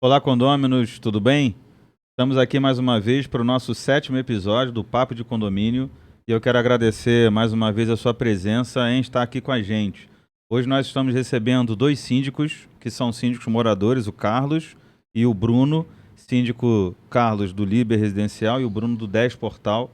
Olá, condôminos, tudo bem? Estamos aqui mais uma vez para o nosso sétimo episódio do Papo de Condomínio e eu quero agradecer mais uma vez a sua presença em estar aqui com a gente. Hoje nós estamos recebendo dois síndicos, que são síndicos moradores, o Carlos e o Bruno, síndico Carlos do Liber Residencial e o Bruno do 10 Portal.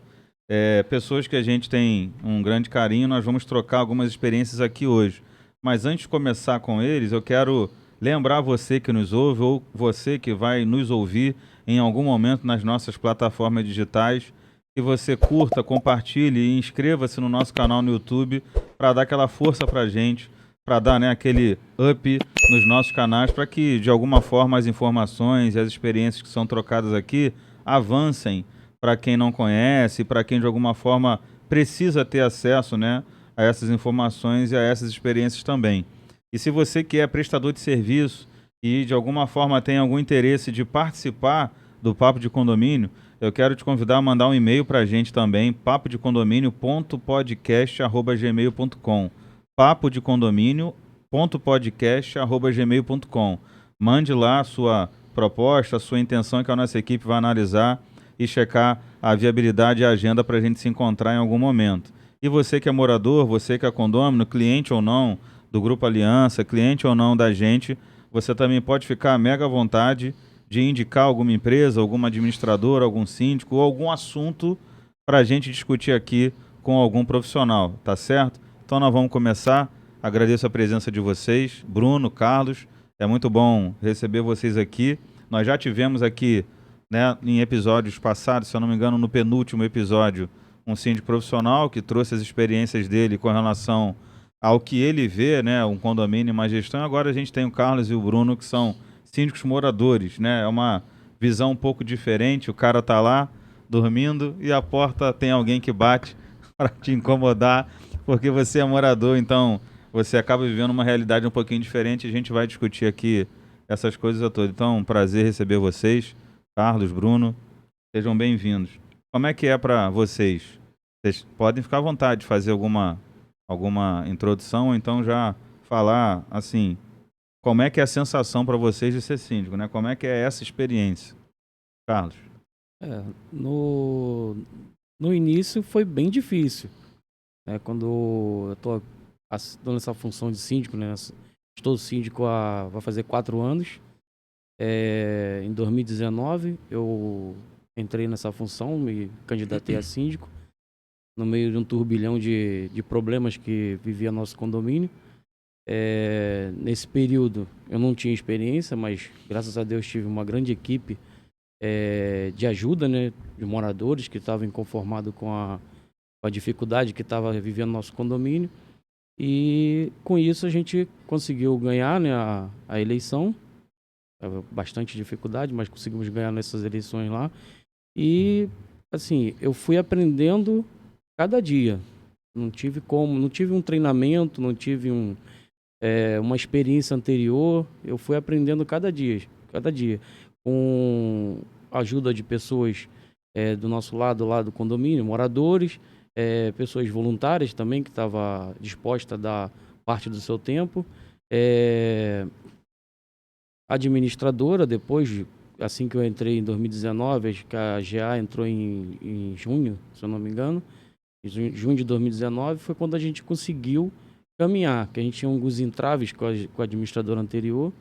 Pessoas que a gente tem um grande carinho, nós vamos trocar algumas experiências aqui hoje. Mas antes de começar com eles, eu quero lembrar você que nos ouve ou você que vai nos ouvir em algum momento nas nossas plataformas digitais, que você curta, compartilhe e inscreva-se no nosso canal no YouTube para dar aquela força para a gente, para dar, né, aquele up nos nossos canais, para que de alguma forma as informações e as experiências que são trocadas aqui avancem para quem não conhece, para quem de alguma forma precisa ter acesso, né, a essas informações e a essas experiências também. E se você que é prestador de serviço e de alguma forma tem algum interesse de participar do Papo de Condomínio, eu quero te convidar a mandar um e-mail para a gente também, papodecondomínio.podcast@gmail.com, papodecondomínio.podcast@gmail.com. Mande lá a sua proposta, a sua intenção, que a nossa equipe vai analisar e checar a viabilidade e a agenda para a gente se encontrar em algum momento. E você que é morador, você que é condômino, cliente ou não do Grupo Aliança, cliente ou não da gente, você também pode ficar mega à vontade de indicar alguma empresa, alguma administradora, algum síndico ou algum assunto para a gente discutir aqui com algum profissional, tá certo? Então nós vamos começar. Agradeço a presença de vocês, Bruno, Carlos. É muito bom receber vocês aqui. Nós já tivemos aqui, né, em episódios passados, se eu não me engano, no penúltimo episódio, um síndico profissional que trouxe as experiências dele com relação ao que ele vê, né, um condomínio, uma gestão. Agora a gente tem o Carlos e o Bruno, que são síndicos moradores, né? É uma visão um pouco diferente. O cara tá lá dormindo e a porta tem alguém que bate para te incomodar, porque você é morador, então você acaba vivendo uma realidade um pouquinho diferente. A gente vai discutir aqui essas coisas todas. Então, um prazer receber vocês, Carlos, Bruno. Sejam bem-vindos. Como é que é para vocês? Vocês podem ficar à vontade de fazer alguma introdução ou então já falar assim, como é que é a sensação para vocês de ser síndico, né? Como é que é essa experiência, Carlos? É, no, no início foi bem difícil, né? Quando eu estou dando essa função de síndico, né? Estou síndico vai fazer 4 anos. Em 2019 eu entrei nessa função, me candidatei a síndico, no meio de um turbilhão de problemas que vivia nosso condomínio. Nesse período eu não tinha experiência, mas graças a Deus tive uma grande equipe de ajuda, né, de moradores que estavam inconformados com a dificuldade que estava vivendo nosso condomínio. E com isso a gente conseguiu ganhar, né, a eleição. Tava bastante dificuldade, mas conseguimos ganhar nessas eleições lá. E assim, eu fui aprendendo cada dia. Não tive um treinamento, não tive uma experiência anterior. Eu fui aprendendo cada dia, com a ajuda de pessoas do nosso lado, lá do condomínio, moradores, pessoas voluntárias também, que estavam dispostas a dar parte do seu tempo. É, Administradora, assim que eu entrei em 2019, acho que a GA entrou em junho, se eu não me engano, em junho de 2019 foi quando a gente conseguiu caminhar, que a gente tinha alguns entraves com a administradora anterior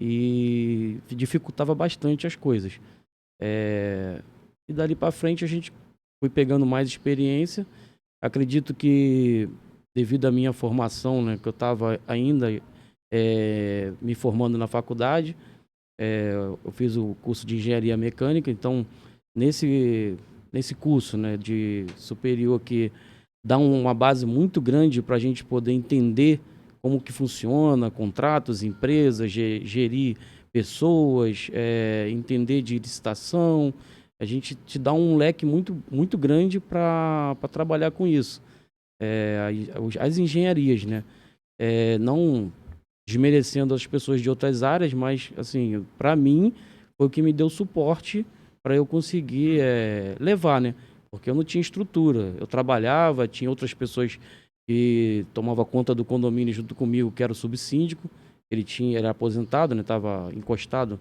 e dificultava bastante as coisas. E dali para frente a gente foi pegando mais experiência. Acredito que devido à minha formação, né, que eu estava ainda me formando na faculdade, eu fiz o curso de engenharia mecânica, então nesse curso, né, de superior, que dá uma base muito grande para a gente poder entender como que funciona contratos, empresas, gerir pessoas, entender de licitação. A gente te dá um leque muito, muito grande para trabalhar com isso. As engenharias, né? Não desmerecendo as pessoas de outras áreas, mas assim, para mim foi o que me deu suporte para eu conseguir levar, né? Porque eu não tinha estrutura. Eu trabalhava, tinha outras pessoas que tomavam conta do condomínio junto comigo, que era o subsíndico. Ele era aposentado, né? Estava encostado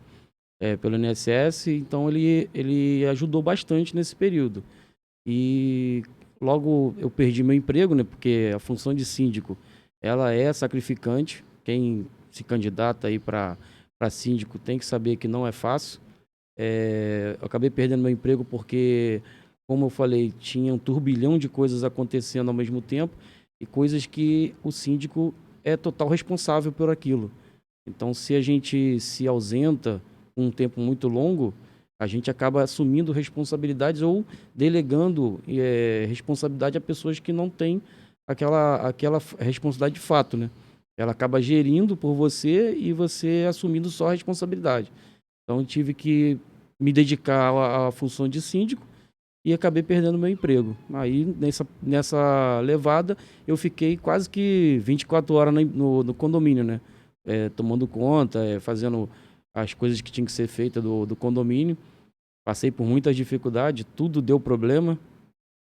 pelo INSS, então ele ajudou bastante nesse período. E logo eu perdi meu emprego, né? Porque a função de síndico, ela é sacrificante. Quem se candidata aí para síndico tem que saber que não é fácil. Eu acabei perdendo meu emprego porque, como eu falei, tinha um turbilhão de coisas acontecendo ao mesmo tempo e coisas que o síndico é total responsável por aquilo. Então, se a gente se ausenta um tempo muito longo, a gente acaba assumindo responsabilidades ou delegando responsabilidade a pessoas que não têm aquela responsabilidade de fato, né? Ela acaba gerindo por você e você assumindo só a responsabilidade. Então, eu tive que me dedicar à função de síndico e acabei perdendo meu emprego. Aí, nessa levada, eu fiquei quase que 24 horas no condomínio, né? Tomando conta, fazendo as coisas que tinham que ser feitas do condomínio. Passei por muitas dificuldades, tudo deu problema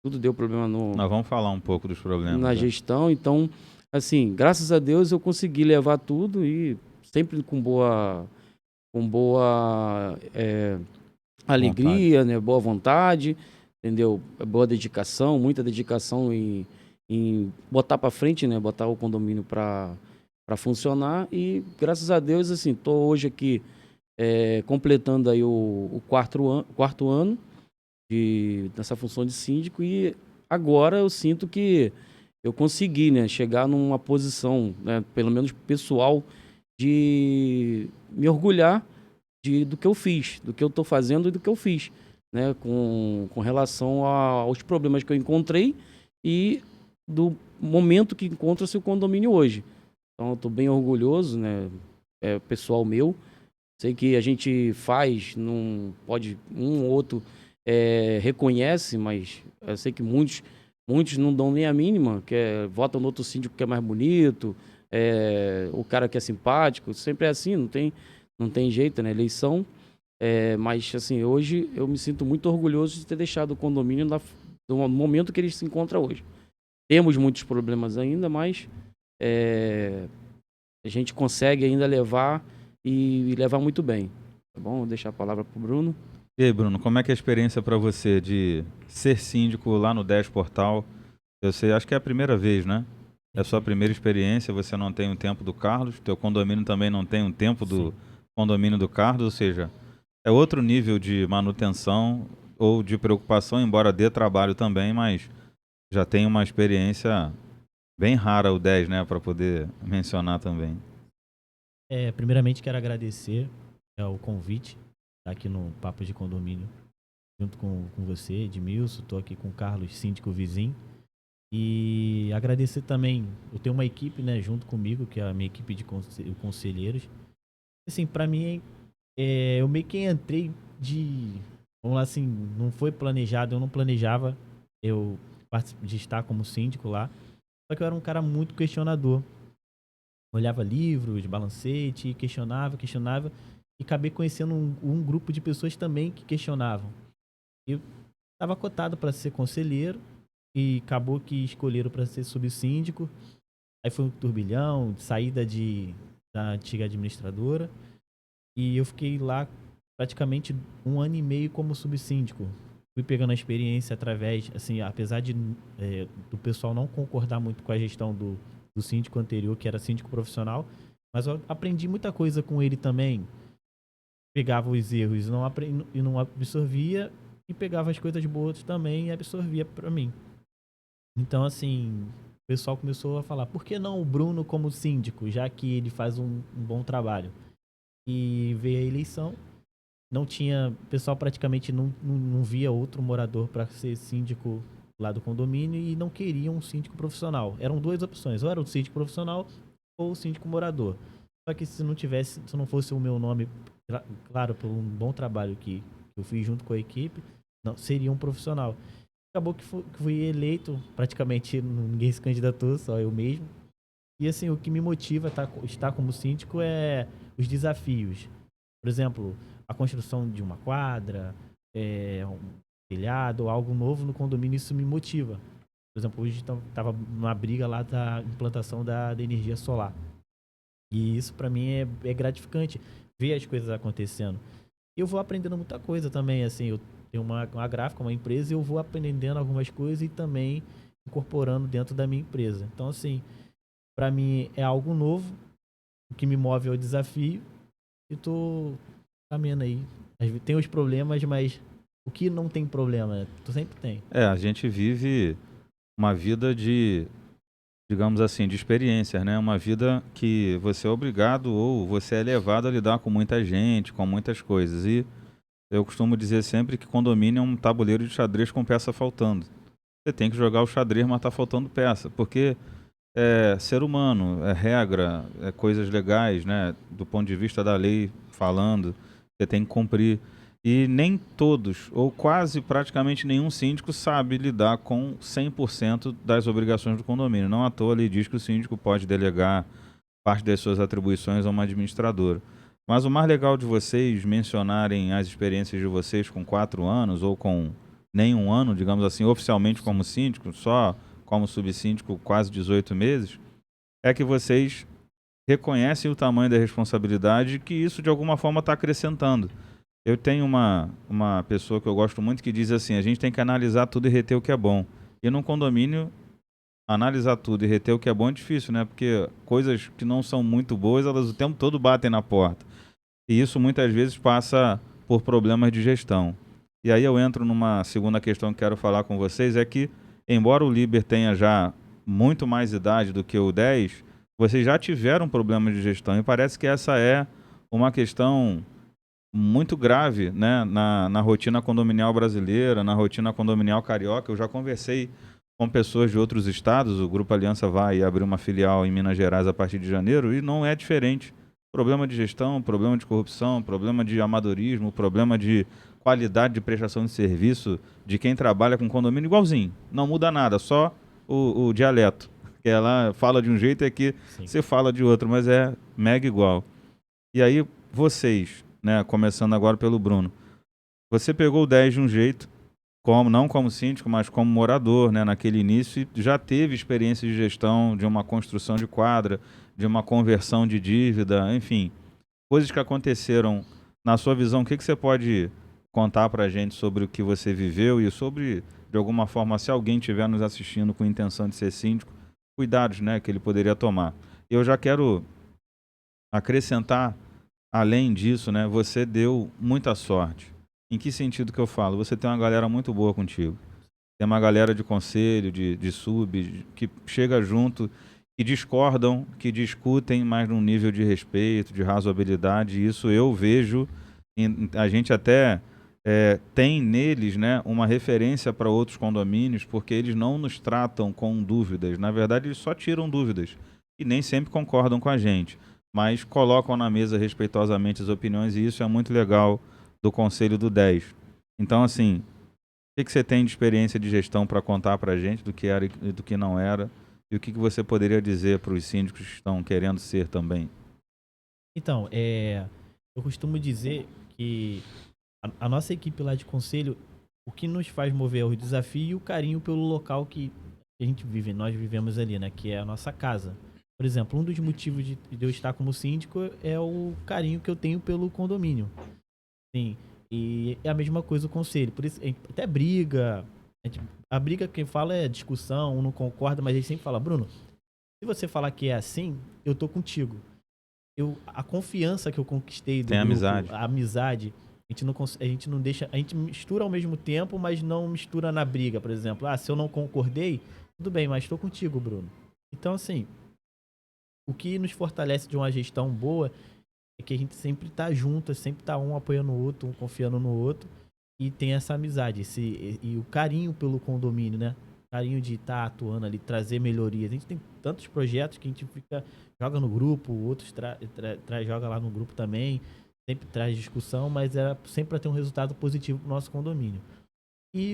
Nós vamos falar um pouco dos problemas, na né? gestão. Então, assim, graças a Deus eu consegui levar tudo e sempre com boa Vontade. alegria, né? Boa vontade, entendeu? Boa dedicação, muita dedicação em botar para frente, né? Botar o condomínio para funcionar e graças a Deus, assim, tô hoje aqui completando aí o quarto ano dessa função de síndico e agora eu sinto que eu consegui, né? Chegar numa posição, né? Pelo menos pessoal, de me orgulhar do que eu fiz, do que eu estou fazendo e do que eu fiz, né? Com relação aos problemas que eu encontrei e do momento que encontra-se o condomínio hoje. Então, eu estou bem orgulhoso, né? Pessoal meu. Sei que a gente faz, não pode, um ou outro reconhece, mas eu sei que muitos não dão nem a mínima, votam no outro síndico que é mais bonito, o cara que é simpático, sempre é assim, não tem jeito, né? Eleição. Mas, assim, hoje eu me sinto muito orgulhoso de ter deixado o condomínio no momento que ele se encontra hoje. Temos muitos problemas ainda, mas a gente consegue ainda levar e levar muito bem. Tá bom? Vou deixar a palavra para o Bruno. E aí, Bruno, como é que é a experiência para você de ser síndico lá no 10 Portal? Eu sei, acho que é a primeira vez, né? É a sua primeira experiência, você não tem o tempo do Carlos, teu condomínio também não tem o tempo do Sim. condomínio do Carlos, ou seja, é outro nível de manutenção ou de preocupação, embora dê trabalho também, mas já tem uma experiência bem rara o 10, né, para poder mencionar também. Primeiramente quero agradecer o convite, estar aqui no Papo de Condomínio, junto com você, Edmilson, estou aqui com o Carlos, síndico vizinho. E agradecer também, eu tenho uma equipe, né, junto comigo, que é a minha equipe de conselheiros. Assim, para mim, eu meio que entrei vamos lá assim, não foi planejado, eu não planejava de estar como síndico lá. Só que eu era um cara muito questionador. Olhava livros, balancete, questionava, e acabei conhecendo um grupo de pessoas também que questionavam. Eu estava cotado para ser conselheiro e acabou que escolheram para ser subsíndico. Aí foi um turbilhão, saída da antiga administradora, e eu fiquei lá praticamente 1 ano e meio como subsíndico. Fui pegando a experiência através, assim, apesar do pessoal não concordar muito com a gestão do síndico anterior, que era síndico profissional, mas eu aprendi muita coisa com ele também. Pegava os erros e não absorvia, e pegava as coisas boas também e absorvia para mim. Então, assim, o pessoal começou a falar, por que não o Bruno como síndico, já que ele faz um bom trabalho? E veio a eleição, o pessoal praticamente não via outro morador para ser síndico lá do condomínio e não queriam um síndico profissional. Eram duas opções, ou era o síndico profissional ou o síndico morador. Só que se não fosse o meu nome, claro, por um bom trabalho que eu fiz junto com a equipe, não seria um profissional. Acabou que fui eleito, praticamente ninguém se candidatou, só eu mesmo. E assim, o que me motiva a estar como síndico é os desafios. Por exemplo, a construção de uma quadra, um telhado, algo novo no condomínio, isso me motiva. Por exemplo, hoje estava numa briga lá da implantação da energia solar. E isso para mim é gratificante, ver as coisas acontecendo. eu vou aprendendo muita coisa também, assim, eu tenho uma gráfica, uma empresa, e eu vou aprendendo algumas coisas e também incorporando dentro da minha empresa. Então, assim, para mim é algo novo, o que me move é o desafio, e tô caminhando aí. Tem os problemas, mas o que não tem problema, né? Tu sempre tem. A gente vive uma vida de, digamos assim, de experiências, né? Uma vida que você é obrigado ou você é levado a lidar com muita gente, com muitas coisas. E eu costumo dizer sempre que condomínio é um tabuleiro de xadrez com peça faltando. Você tem que jogar o xadrez, mas tá faltando peça, porque é ser humano, é regra, é coisas legais, né? Do ponto de vista da lei falando, você tem que cumprir. E nem todos, ou quase praticamente nenhum síndico sabe lidar com 100% das obrigações do condomínio. Não à toa a lei diz que o síndico pode delegar parte das suas atribuições a uma administradora. Mas o mais legal de vocês mencionarem as experiências de vocês com 4 anos ou com nenhum ano, digamos assim, oficialmente como síndico, só como subsíndico quase 18 meses, é que vocês reconhecem o tamanho da responsabilidade e que isso de alguma forma está acrescentando. Eu tenho uma pessoa que eu gosto muito que diz assim, a gente tem que analisar tudo e reter o que é bom. E num condomínio, analisar tudo e reter o que é bom é difícil, né? Porque coisas que não são muito boas, elas o tempo todo batem na porta. E isso muitas vezes passa por problemas de gestão. E aí eu entro numa segunda questão que quero falar com vocês, é que, embora o Liber tenha já muito mais idade do que o 10, vocês já tiveram problemas de gestão. E parece que essa é uma questão muito grave, né, na rotina condominial brasileira, na rotina condominial carioca. Eu já conversei com pessoas de outros estados, o Grupo Aliança vai abrir uma filial em Minas Gerais a partir de janeiro, e não é diferente. Problema de gestão, problema de corrupção, problema de amadorismo, problema de qualidade de prestação de serviço de quem trabalha com condomínio igualzinho. Não muda nada, só o dialeto. Que ela fala de um jeito e aqui você fala de outro, mas é mega igual. E aí vocês, né, começando agora pelo Bruno, você pegou o 10 de um jeito, não como síndico, mas como morador, né, naquele início, e já teve experiência de gestão de uma construção de quadra, de uma conversão de dívida, enfim, coisas que aconteceram. Na sua visão, o que você pode contar para a gente sobre o que você viveu e sobre, de alguma forma, se alguém estiver nos assistindo com intenção de ser síndico, cuidados, né, que ele poderia tomar. Eu já quero acrescentar, além disso, né, você deu muita sorte. Em que sentido que eu falo? Você tem uma galera muito boa contigo. Tem uma galera de conselho, de sub, que chega junto, que discordam, que discutem, mas num nível de respeito, de razoabilidade. Isso eu vejo, a gente até tem neles, né, uma referência para outros condomínios, porque eles não nos tratam com dúvidas. Na verdade, eles só tiram dúvidas e nem sempre concordam com a gente, mas colocam na mesa respeitosamente as opiniões, e isso é muito legal do Conselho do 10. Então, assim, o que você tem de experiência de gestão para contar para a gente do que era e do que não era? E o que você poderia dizer para os síndicos que estão querendo ser também? Então, eu costumo dizer que a nossa equipe lá de conselho, o que nos faz mover é o desafio e o carinho pelo local que a gente vive, nós vivemos ali, né? Que é a nossa casa. Por exemplo, um dos motivos de eu estar como síndico é o carinho que eu tenho pelo condomínio. Sim, e é a mesma coisa o conselho. Por isso, até briga. A briga, quem fala é discussão, um não concorda, mas a gente sempre fala, Bruno, se você falar que é assim, eu tô contigo. A confiança que eu conquistei do Tem grupo, amizade. a amizade, a gente não deixa, a gente mistura ao mesmo tempo, mas não mistura na briga, por exemplo. Se eu não concordei, tudo bem, mas estou contigo, Bruno. Então, assim, o que nos fortalece de uma gestão boa é que a gente sempre tá junto, sempre tá um apoiando o outro, um confiando no outro, e tem essa amizade, e o carinho pelo condomínio, né? Carinho de estar atuando ali, trazer melhorias. A gente tem tantos projetos que a gente joga no grupo, outros joga lá no grupo também, sempre traz discussão, mas é sempre para ter um resultado positivo pro nosso condomínio. E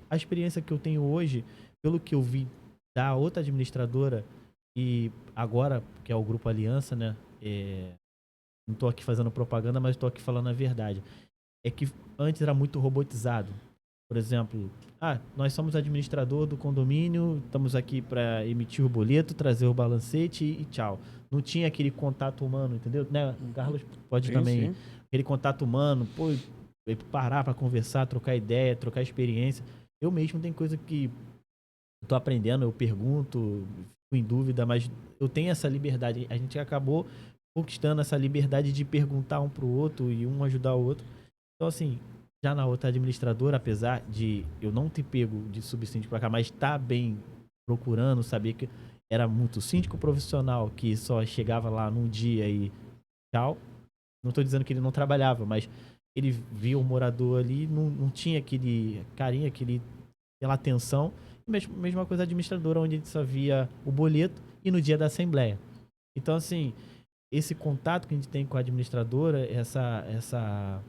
a experiência que eu tenho hoje, pelo que eu vi da outra administradora, e agora, que é o Grupo Aliança, né? Não tô aqui fazendo propaganda, mas tô aqui falando a verdade. É que antes era muito robotizado. Por exemplo, nós somos administrador do condomínio, estamos aqui para emitir o boleto, trazer o balancete e tchau. Não tinha aquele contato humano, entendeu? Né? O Carlos pode também aquele contato humano, pô, parar para conversar, trocar ideia, trocar experiência. Eu mesmo tem coisa que eu tô aprendendo, eu pergunto, fico em dúvida, mas eu tenho essa liberdade. A gente acabou conquistando essa liberdade de perguntar um pro outro e um ajudar o outro. Então, assim, já na outra administradora, apesar de eu não ter pego de subsíndico para cá, mas tá bem procurando, saber que era muito síndico profissional que só chegava lá num dia e tchau. Não tô dizendo que ele não trabalhava, mas ele via o morador ali, não tinha aquele carinho, aquela atenção. Mesma coisa a administradora, onde a gente só via o boleto e no dia da assembleia. Então, assim, esse contato que a gente tem com a administradora, essa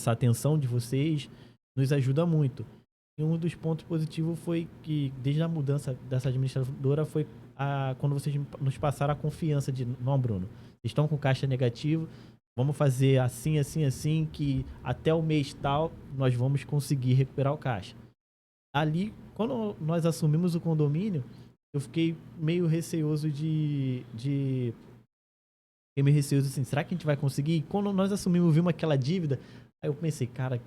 atenção de vocês, nos ajuda muito. E um dos pontos positivos foi que, desde a mudança dessa administradora, foi quando vocês nos passaram a confiança de, não, Bruno, vocês estão com caixa negativo, vamos fazer assim, assim, assim, que até o mês tal nós vamos conseguir recuperar o caixa. Ali, quando nós assumimos o condomínio, eu fiquei meio receoso fiquei meio receoso assim, será que a gente vai conseguir? E quando nós assumimos, vimos aquela dívida, aí eu pensei, cara,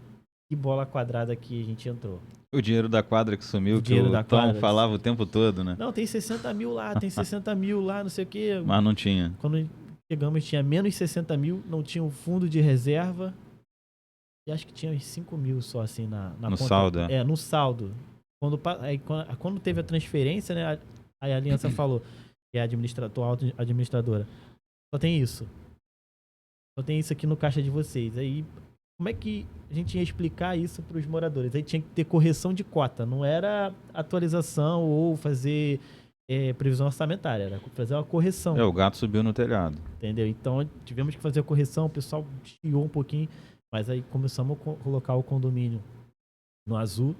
que bola quadrada que a gente entrou. O dinheiro da quadra que sumiu, O que dinheiro o da Tom quadra, falava o tempo todo, né? Não, tem 60 mil lá, tem 60 mil lá, não sei o quê. Mas não tinha. Quando chegamos, tinha menos 60 mil, não tinha um fundo de reserva. E acho que tinha uns 5 mil só, assim, na No conta. saldo, é. É, no saldo. Quando teve a transferência, né, a Aliança falou, que é a atual administradora, só tem isso. Só tem isso aqui no caixa de vocês. Aí, como é que a gente ia explicar isso para os moradores? Aí tinha que ter correção de cota, não era atualização ou fazer previsão orçamentária, era fazer uma correção. O gato subiu no telhado. Entendeu? Então tivemos que fazer a correção, o pessoal chiou um pouquinho, mas aí começamos a colocar o condomínio no azul.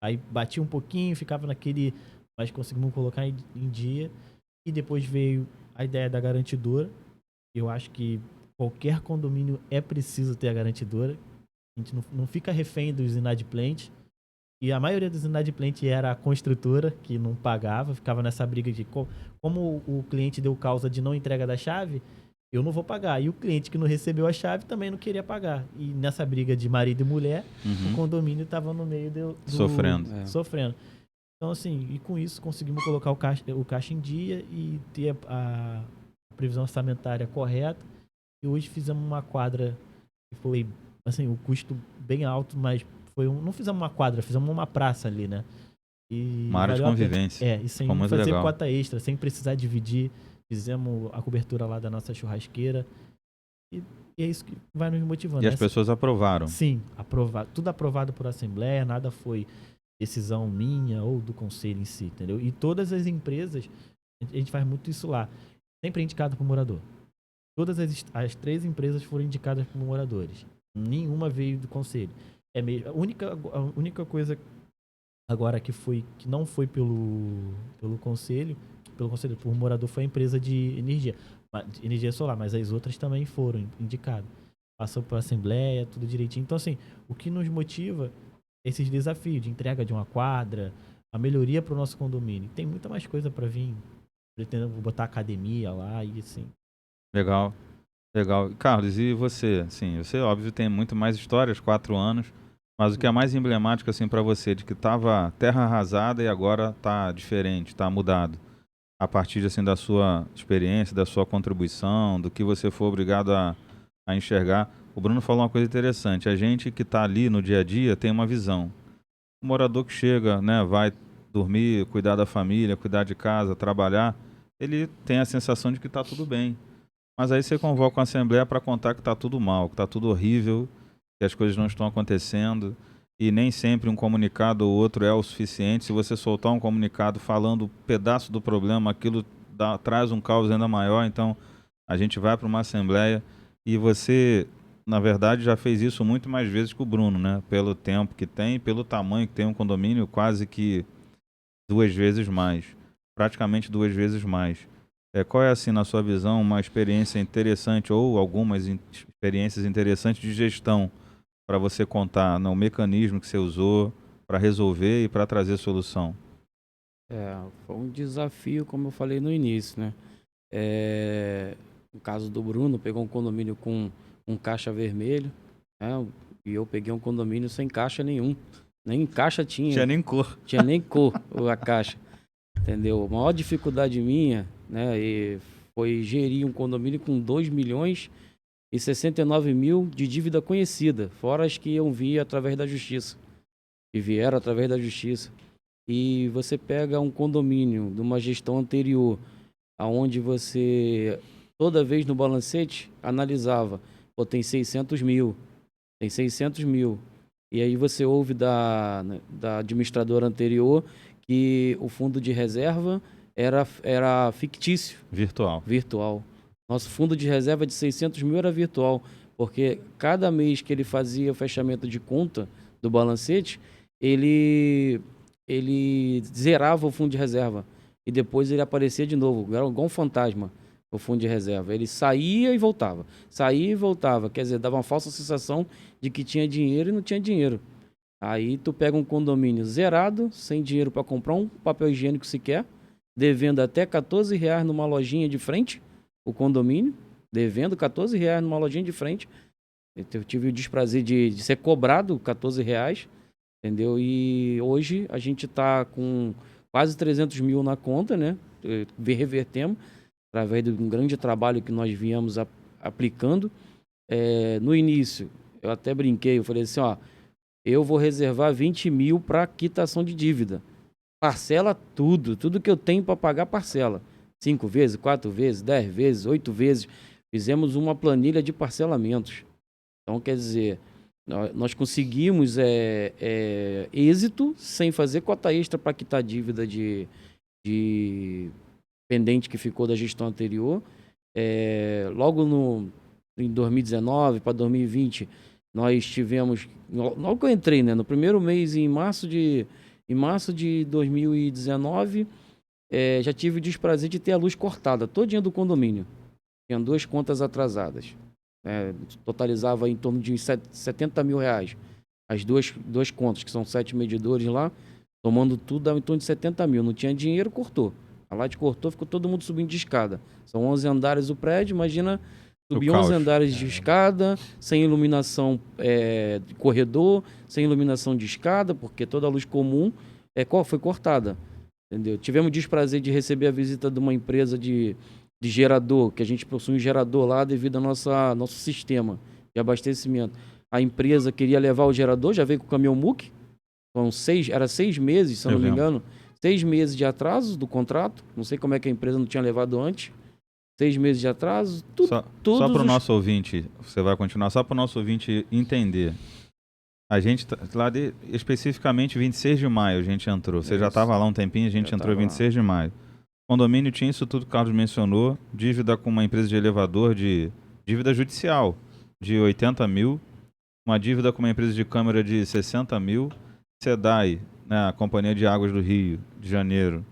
Aí batia um pouquinho, ficava naquele, mas conseguimos colocar em dia. E depois veio a ideia da garantidora. Eu acho que qualquer condomínio é preciso ter a garantidora. A gente não fica refém dos inadimplentes. E a maioria dos inadimplentes era a construtora, que não pagava, ficava nessa briga de como o cliente deu causa de não entrega da chave, eu não vou pagar. E o cliente que não recebeu a chave também não queria pagar. E nessa briga de marido e mulher, o condomínio estava no meio sofrendo. Então, assim, e com isso conseguimos colocar o caixa em dia e ter a previsão orçamentária correta. E hoje fizemos uma quadra que foi, assim, o custo bem alto, mas não fizemos uma quadra, fizemos uma praça ali, né? E uma área de convivência. E sem fazer cota extra, sem precisar dividir. Fizemos a cobertura lá da nossa churrasqueira. E é isso que vai nos motivando. E as pessoas aprovaram? Sim, tudo aprovado por assembleia, nada foi decisão minha ou do conselho em si, entendeu? E todas as empresas, a gente faz muito isso lá, sempre indicado por morador. Todas as 3 empresas foram indicadas por moradores. Nenhuma veio do conselho. A única coisa agora que não foi pelo conselho, por morador, foi a empresa de energia solar, mas as outras também foram indicadas. Passou por assembleia, tudo direitinho. Então, assim, o que nos motiva é esses desafios de entrega de uma quadra, a melhoria para o nosso condomínio. Tem muita mais coisa para vir. Pretendo botar academia lá e assim. Legal. Carlos, e você? Sim, você, óbvio, tem muito mais histórias, 4 anos, mas o que é mais emblemático, assim, para você, de que estava terra arrasada e agora está diferente, está mudado, a partir, assim, da sua experiência, da sua contribuição, do que você foi obrigado a enxergar. O Bruno falou uma coisa interessante, a gente que está ali no dia a dia tem uma visão. O morador que chega, né, vai dormir, cuidar da família, cuidar de casa, trabalhar, ele tem a sensação de que está tudo bem. Mas aí você convoca uma assembleia para contar que está tudo mal, que está tudo horrível, que as coisas não estão acontecendo, e nem sempre um comunicado ou outro é o suficiente. Se você soltar um comunicado falando um pedaço do problema, aquilo traz um caos ainda maior. Então a gente vai para uma assembleia e você, na verdade, já fez isso muito mais vezes que o Bruno, né? Pelo tempo que tem, pelo tamanho que tem um condomínio, quase que 2 vezes mais, praticamente 2 vezes mais. Qual é, assim, na sua visão, uma experiência interessante ou algumas experiências interessantes de gestão para você contar, no mecanismo que você usou para resolver e para trazer solução? Foi um desafio, como eu falei no início, né? No caso do Bruno, pegou um condomínio com com caixa vermelho, né? E eu peguei um condomínio sem caixa nenhum. Nem caixa tinha. Tinha nem cor. Tinha nem cor a caixa. Entendeu? A maior dificuldade minha, né, foi gerir um condomínio com 2.069.000 de dívida conhecida, fora as que eu vi através da justiça, que vieram através da justiça. E você pega um condomínio de uma gestão anterior, aonde você, toda vez no balancete, analisava, pô, tem 600 mil, tem 600 mil. E aí você ouve da administradora anterior que o fundo de reserva era fictício. Virtual. Nosso fundo de reserva de 600 mil era virtual, porque cada mês que ele fazia o fechamento de conta do balancete, ele zerava o fundo de reserva e depois ele aparecia de novo, era igual um fantasma o fundo de reserva. Ele saía e voltava, quer dizer, dava uma falsa sensação de que tinha dinheiro e não tinha dinheiro. Aí tu pega um condomínio zerado, sem dinheiro para comprar um papel higiênico sequer, devendo até R$14 numa lojinha de frente, o condomínio, devendo R$14 numa lojinha de frente. Eu tive o desprazer de ser cobrado R$14, entendeu? E hoje a gente está com quase 300 mil na conta, né? Revertemos, através de um grande trabalho que nós viemos aplicando. No início, eu até brinquei, eu falei assim, ó, eu vou reservar 20 mil para quitação de dívida. Parcela tudo que eu tenho para pagar, parcela. 5 vezes, 4 vezes, 10 vezes, 8 vezes. Fizemos uma planilha de parcelamentos. Então, quer dizer, nós conseguimos êxito sem fazer cota extra para quitar dívida de pendente que ficou da gestão anterior. Logo em 2019 para 2020, nós tivemos, logo que eu entrei, né, no primeiro mês, em março de 2019, já tive o desprazer de ter a luz cortada, todinha do condomínio. Tinha 2 contas atrasadas. Totalizava em torno de R$70 mil. As duas contas, que são 7 medidores lá, tomando tudo, dava em torno de 70 mil. Não tinha dinheiro, cortou. A Light cortou, ficou todo mundo subindo de escada. São 11 andares o prédio, imagina subir 11 andares de escada, sem iluminação de corredor, sem iluminação de escada, porque toda a luz comum foi cortada. Entendeu? Tivemos o desprazer de receber a visita de uma empresa de gerador, que a gente possui um gerador lá devido ao nosso sistema de abastecimento. A empresa queria levar o gerador, já veio com o caminhão MUC, era 6 meses, se eu não me engano, 6 meses de atraso do contrato, não sei como é que a empresa não tinha levado antes, 6 meses de atraso, Só para o nosso ouvinte, você vai continuar, só para o nosso ouvinte entender. A gente, especificamente 26 de maio a gente entrou, você já estava lá um tempinho, a gente entrou 26 de maio. O condomínio tinha isso tudo que o Carlos mencionou, dívida com uma empresa de elevador, dívida judicial de 80 mil, uma dívida com uma empresa de câmara de 60 mil, SEDAI, né, a Companhia de Águas do Rio de Janeiro,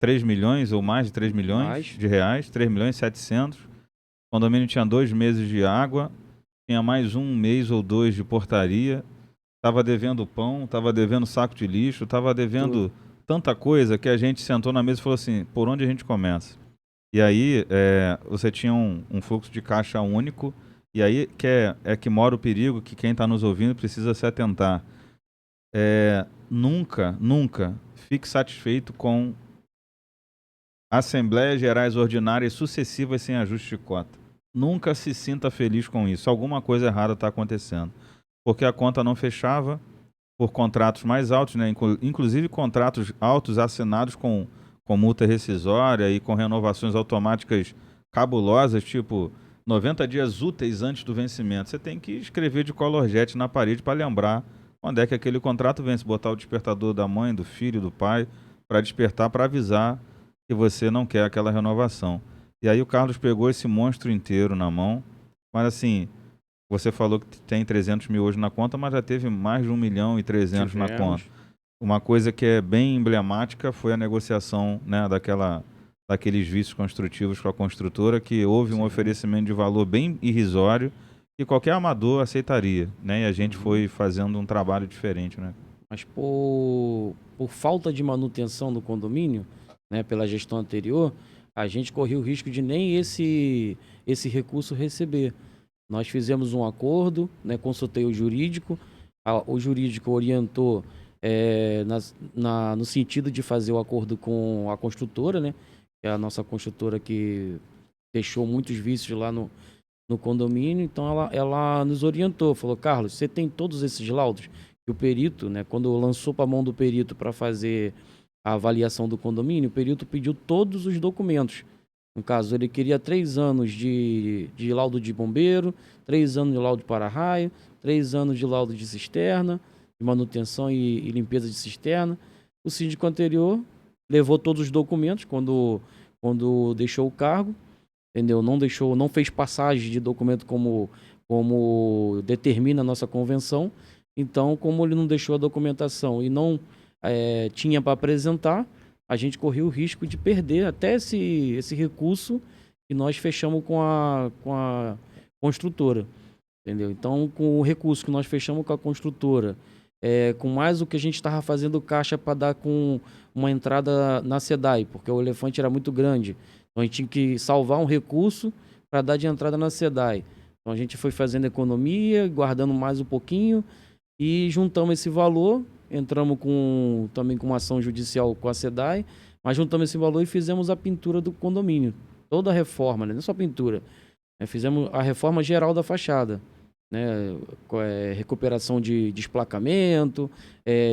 3 milhões ou mais de 3 milhões de reais, 3 milhões e 700. O condomínio tinha 2 meses de água, tinha mais 1 mês ou 2 de portaria, estava devendo pão, estava devendo saco de lixo, estava devendo tanta coisa que a gente sentou na mesa e falou assim, por onde a gente começa? E aí você tinha um fluxo de caixa único, e aí que mora o perigo, que quem está nos ouvindo precisa se atentar. Nunca fique satisfeito com Assembleias Gerais Ordinárias sucessivas sem ajuste de cota. Nunca se sinta feliz com isso. Alguma coisa errada está acontecendo. Porque a conta não fechava por contratos mais altos, né? Inclusive contratos altos assinados com multa rescisória e com renovações automáticas cabulosas, tipo 90 dias úteis antes do vencimento. Você tem que escrever de color jet na parede para lembrar quando é que aquele contrato vence. Botar o despertador da mãe, do filho, do pai, para despertar, para avisar que você não quer aquela renovação. E aí o Carlos pegou esse monstro inteiro na mão, mas assim, você falou que tem 300 mil hoje na conta, mas já teve mais de 1.300.000 na conta. Uma coisa que é bem emblemática foi a negociação, né, daqueles vícios construtivos com a construtora, que houve um oferecimento de valor bem irrisório que qualquer amador aceitaria, né? E a gente foi fazendo um trabalho diferente, né? Mas por falta de manutenção do condomínio, né, pela gestão anterior, a gente corria o risco de nem esse recurso receber. Nós fizemos um acordo, né, consultei o jurídico, o jurídico orientou no sentido de fazer o acordo com a construtora, né, que é a nossa construtora que deixou muitos vícios lá no condomínio. Então ela nos orientou, falou: Carlos, você tem todos esses laudos? E o perito, né, quando lançou para a mão do perito para fazer a avaliação do condomínio, o perito pediu todos os documentos. No caso, ele queria 3 anos de laudo de bombeiro, 3 anos de laudo de para-raio, 3 anos de laudo de cisterna, de manutenção e limpeza de cisterna. O síndico anterior levou todos os documentos quando deixou o cargo, entendeu? Não fez passagem de documento como determina a nossa convenção. Então, como ele não deixou a documentação e não tinha para apresentar, a gente correu o risco de perder até esse recurso que nós fechamos com a construtora, entendeu? Então, com o recurso que nós fechamos com a construtora, com mais o que a gente estava fazendo caixa para dar com uma entrada na SEDAI, porque o elefante era muito grande. Então, a gente tinha que salvar um recurso para dar de entrada na SEDAI. Então, a gente foi fazendo economia, guardando mais um pouquinho e juntamos esse valor. Entramos também com uma ação judicial com a SEDAI, mas juntamos esse valor e fizemos a pintura do condomínio. Toda a reforma, né? Não só pintura. Fizemos a reforma geral da fachada, né? Recuperação de esplacamento,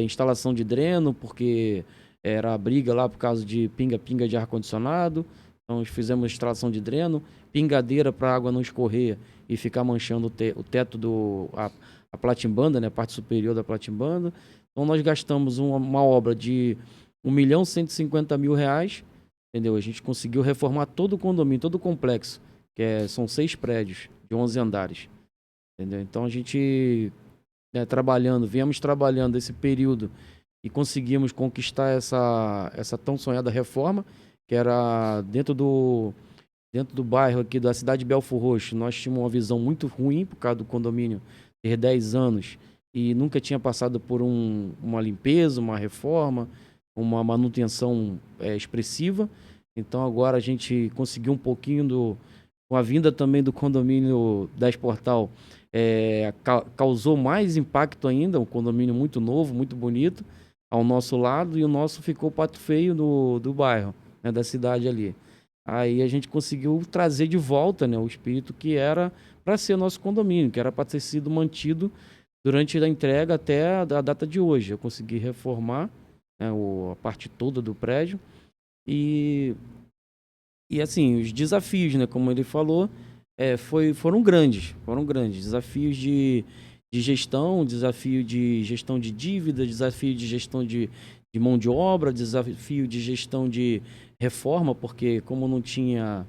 instalação de dreno, porque era a briga lá por causa de pinga-pinga de ar-condicionado. Então fizemos instalação de dreno, pingadeira para a água não escorrer e ficar manchando o teto a platimbanda, né? A parte superior da platimbanda. Então nós gastamos uma obra de R$1.150.000, entendeu? A gente conseguiu reformar todo o condomínio, todo o complexo, são 6 prédios de 11 andares, entendeu? Então a gente viemos trabalhando esse período e conseguimos conquistar essa tão sonhada reforma, que era dentro do bairro aqui da cidade de Belfor Roxo. Nós tínhamos uma visão muito ruim por causa do condomínio ter 10 anos e nunca tinha passado por uma limpeza, uma reforma, uma manutenção expressiva. Então agora a gente conseguiu um pouquinho com a vinda também do condomínio 10 Portal, causou mais impacto ainda, um condomínio muito novo, muito bonito, ao nosso lado, e o nosso ficou pato feio do bairro, né, da cidade ali. Aí a gente conseguiu trazer de volta, né, o espírito que era para ser nosso condomínio, que era para ter sido mantido durante a entrega até a data de hoje. Eu consegui reformar, né, a parte toda do prédio e assim, os desafios, né, como ele falou, foram grandes desafios de gestão, desafio de gestão de dívida, desafio de gestão de mão de obra, desafio de gestão de reforma, porque como não tinha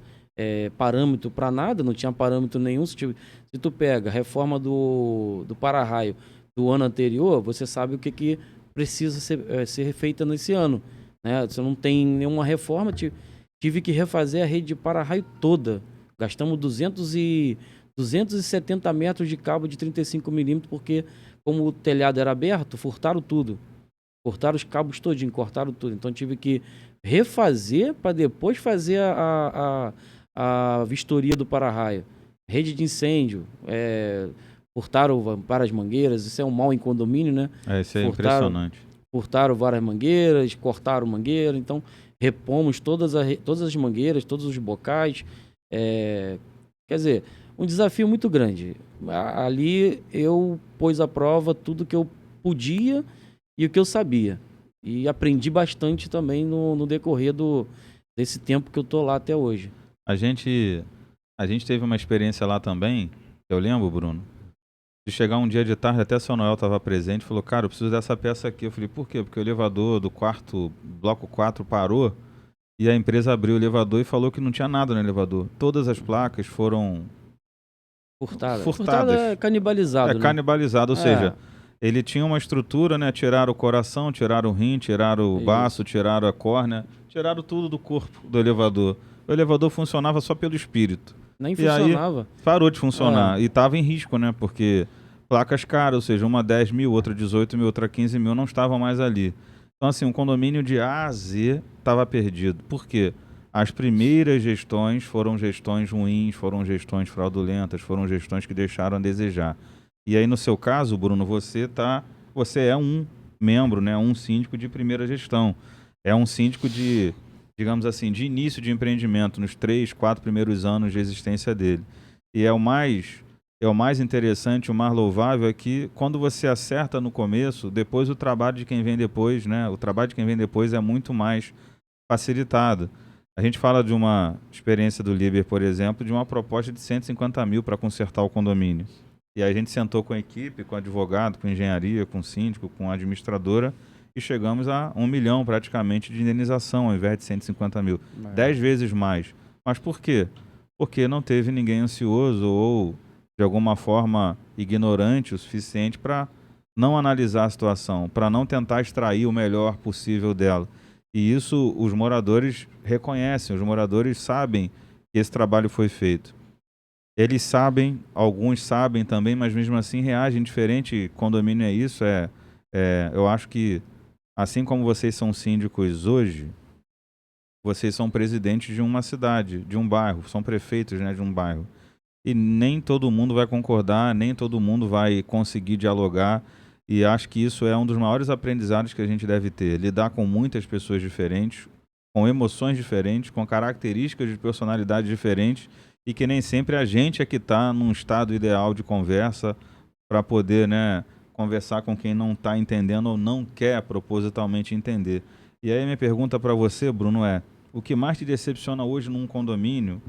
parâmetro para nada, não tinha parâmetro nenhum. Se tu pega a reforma do para-raio do ano anterior, você sabe o que precisa ser feita nesse ano, né? Você não tem nenhuma reforma, tive que refazer a rede de para-raio toda. Gastamos 270 metros de cabo de 35 milímetros, porque como o telhado era aberto, furtaram tudo. Cortaram os cabos todinho, cortaram tudo. Então tive que refazer para depois fazer a vistoria do para-raio. Rede de incêndio, furtaram várias mangueiras. Isso é um mal em condomínio, né? Isso é impressionante. Furtaram várias mangueiras, cortaram mangueira. Então repomos todas as mangueiras, todos os bocais. Quer dizer, um desafio muito grande. Ali eu pus à prova tudo que eu podia e o que eu sabia. E aprendi bastante também no decorrer desse tempo que eu tô lá até hoje. A gente teve uma experiência lá também, eu lembro, Bruno, de chegar um dia de tarde, até o seu Noel estava presente, falou: cara, eu preciso dessa peça aqui. Eu falei: por quê? Porque o elevador do bloco 4 parou e a empresa abriu o elevador e falou que não tinha nada no elevador. Todas as placas foram furtadas. Furtada é canibalizado, né? Canibalizado, ou seja, ele tinha uma estrutura, né? Tiraram o coração, tiraram o rim, tiraram o baço, tiraram a córnea, tiraram tudo do corpo do elevador. O elevador funcionava só pelo espírito. Nem funcionava. Aí parou de funcionar. E estava em risco, né? Porque placas caras, ou seja, uma 10 mil, outra 18 mil, outra 15 mil, não estavam mais ali. Então, assim, um condomínio de A a Z estava perdido. Por quê? As primeiras gestões foram gestões ruins, foram gestões fraudulentas, foram gestões que deixaram a desejar. E aí, no seu caso, Bruno, você é um membro, né, um síndico de primeira gestão. É um síndico de, digamos assim, de início de empreendimento, nos 3, 4 primeiros anos de existência dele. E é o mais interessante, o mais louvável é que quando você acerta no começo, depois o trabalho de quem vem depois, né, o trabalho de quem vem depois é muito mais facilitado. A gente fala de uma experiência do Liber, por exemplo, de uma proposta de 150 mil para consertar o condomínio. E aí a gente sentou com a equipe, com o advogado, com engenharia, com o síndico, com a administradora e chegamos a 1 milhão praticamente de indenização ao invés de 150 mil. 10 vezes mais. Mas por quê? Porque não teve ninguém ansioso ou de alguma forma ignorante o suficiente para não analisar a situação, para não tentar extrair o melhor possível dela. E isso os moradores reconhecem, os moradores sabem que esse trabalho foi feito. Eles sabem, alguns sabem também, mas mesmo assim reagem diferente. Condomínio é isso, eu acho que assim como vocês são síndicos hoje, vocês são presidentes de uma cidade, de um bairro, são prefeitos, né, de um bairro. E nem todo mundo vai concordar, nem todo mundo vai conseguir dialogar. E acho que isso é um dos maiores aprendizados que a gente deve ter. Lidar com muitas pessoas diferentes, com emoções diferentes, com características de personalidade diferentes e que nem sempre a gente é que está num estado ideal de conversa para poder, né, conversar com quem não está entendendo ou não quer propositalmente entender. E aí minha pergunta para você, Bruno, é: o que mais te decepciona hoje num condomínio?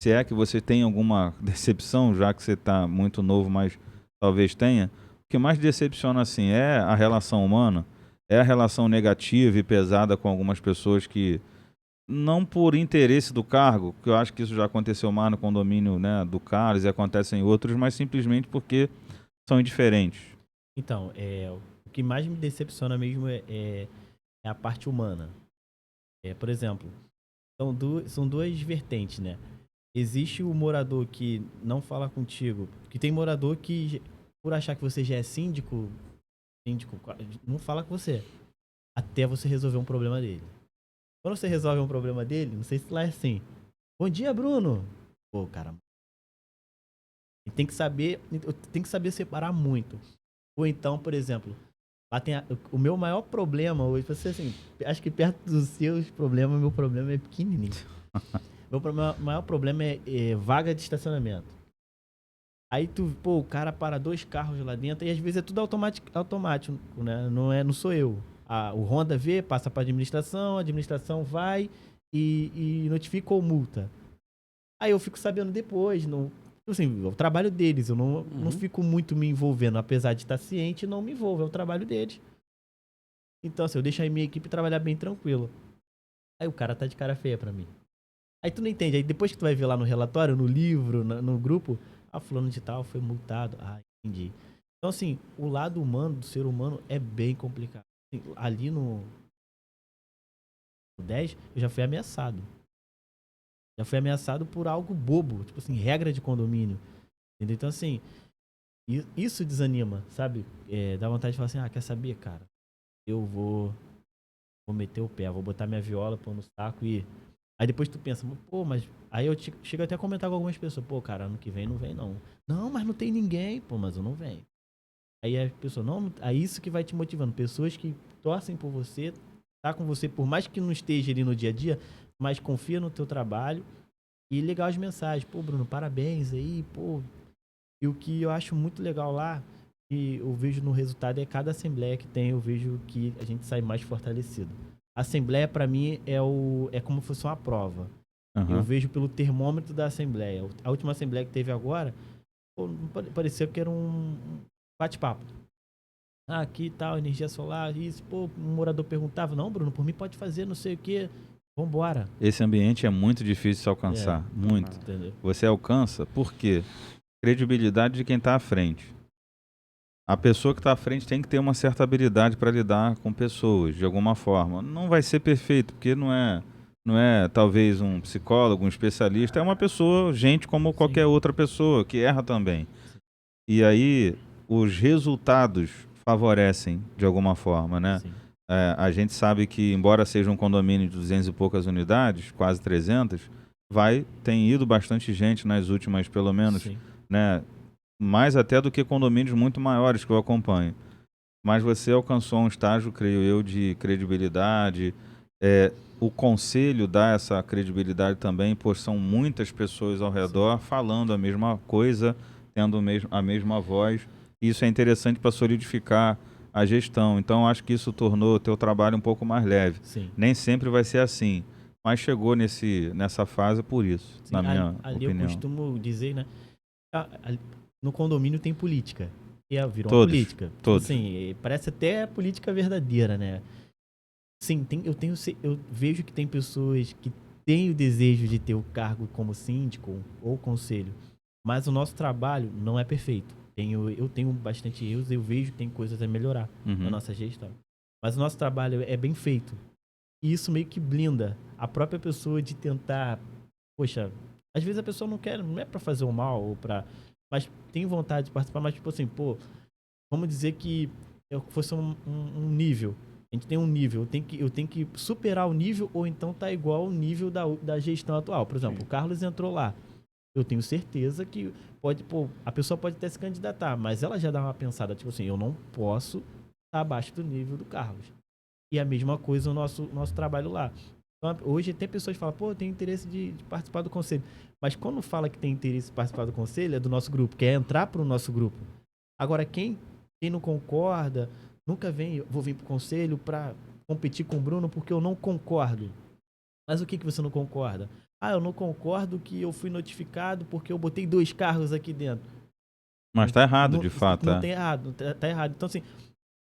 Se é que você tem alguma decepção, já que você está muito novo, mas talvez tenha. O que mais decepciona, assim, é a relação humana, é a relação negativa e pesada com algumas pessoas que, não por interesse do cargo, que eu acho que isso já aconteceu mais no condomínio, né, do Carlos e acontece em outros, mas simplesmente porque são indiferentes. Então, o que mais me decepciona mesmo é a parte humana. Por exemplo, são duas vertentes, né? Existe o morador que não fala contigo, que tem morador que, por achar que você já é síndico, não fala com você, até você resolver um problema dele. Quando você resolve um problema dele, não sei se lá é assim: bom dia, Bruno. Pô, cara. E tem que saber separar muito. Ou então, por exemplo, lá tem o meu maior problema hoje, você assim, acho que perto dos seus problemas, meu problema é pequenininho. Meu maior problema é vaga de estacionamento. Aí o cara para 2 carros lá dentro e às vezes é tudo automático, né? Não sou eu. O Honda vê, passa para a administração vai e notifica ou multa. Aí eu fico sabendo depois, assim, é o trabalho deles, eu não fico muito me envolvendo, apesar de estar ciente, não me envolvo, é o trabalho deles. Então, assim, eu deixo a minha equipe trabalhar bem tranquilo. Aí o cara tá de cara feia pra mim. Aí tu não entende, aí depois que tu vai ver lá no relatório, no livro, no grupo, fulano de tal foi multado. Entendi. Então, assim, o lado humano, do ser humano, é bem complicado. Assim, ali no 10, eu já fui ameaçado. Já fui ameaçado por algo bobo, tipo assim, regra de condomínio. Entendeu? Então, assim, isso desanima, sabe? Dá vontade de falar assim: quer saber, cara? Eu vou meter o pé, vou botar minha viola, pôr no saco e... Aí depois tu pensa, pô, mas... Aí eu chego até a comentar com algumas pessoas: pô, cara, ano que vem não vem, não. Não, mas não tem ninguém. Pô, mas eu não venho. Aí a pessoa, não, é isso que vai te motivando. Pessoas que torcem por você, tá com você, por mais que não esteja ali no dia a dia, mas confia no teu trabalho. E legal as mensagens: pô, Bruno, parabéns aí, pô. E o que eu acho muito legal lá, que eu vejo no resultado, é cada assembleia que tem, eu vejo que a gente sai mais fortalecido. A assembleia, pra mim, é como se fosse uma prova. Eu vejo pelo termômetro da assembleia. A última assembleia que teve agora, pô, parecia que era um bate-papo. Aqui tal, energia solar, isso. Pô, um morador perguntava: não, Bruno, por mim pode fazer não sei o quê. Vambora. Esse ambiente é muito difícil de se alcançar. Muito. Entendeu? Você alcança por quê? Credibilidade de quem está à frente. A pessoa que está à frente tem que ter uma certa habilidade para lidar com pessoas, de alguma forma. Não vai ser perfeito, porque não é talvez um psicólogo, um especialista, é uma pessoa, gente como qualquer outra pessoa, que erra também. E aí, os resultados favorecem, de alguma forma, né? Sim. A gente sabe que, embora seja um condomínio de 200 e poucas unidades, quase 300, tem ido bastante gente nas últimas, pelo menos, Sim. né, mais até do que condomínios muito maiores que eu acompanho. Mas você alcançou um estágio, creio eu, de credibilidade. O conselho dá essa credibilidade também, pois são muitas pessoas ao redor falando a mesma coisa, tendo a mesma voz. Isso é interessante para solidificar a gestão. Então, acho que isso tornou o teu trabalho um pouco mais leve. Sim. Nem sempre vai ser assim, mas chegou nessa fase por isso, Sim, na minha ali opinião. eu costumo dizer, né? No condomínio tem política. E virou uma Todos, política. Tipo todos. assim, parece até a política verdadeira, né? Sim, eu vejo que tem pessoas que têm o desejo de ter o cargo como síndico ou conselho, mas o nosso trabalho não é perfeito. Eu tenho bastante erros, eu vejo que tem coisas a melhorar na nossa gestão. Mas o nosso trabalho é bem feito. E isso meio que blinda a própria pessoa de tentar... Poxa, às vezes a pessoa não é pra fazer o mal, mas tem vontade de participar, mas tipo assim, pô, vamos dizer que eu fosse um nível. A gente tem um nível, eu tenho que superar o nível ou então tá igual ao nível da gestão atual. Por exemplo, o Carlos entrou lá. Eu tenho certeza que a pessoa pode até se candidatar, mas ela já dá uma pensada, tipo assim, eu não posso estar abaixo do nível do Carlos. E a mesma coisa o nosso trabalho lá. Então, hoje tem pessoas que falam, pô, eu tenho interesse de participar do conselho. Mas quando fala que tem interesse de participar do conselho, é do nosso grupo, quer entrar para o nosso grupo. Agora, quem não concorda, nunca vou vir para o conselho para competir com o Bruno porque eu não concordo. Mas o que você não concorda? Eu não concordo que eu fui notificado porque eu botei 2 carros aqui dentro. Mas tá errado, de fato. Não tem errado, tá errado. Então, assim,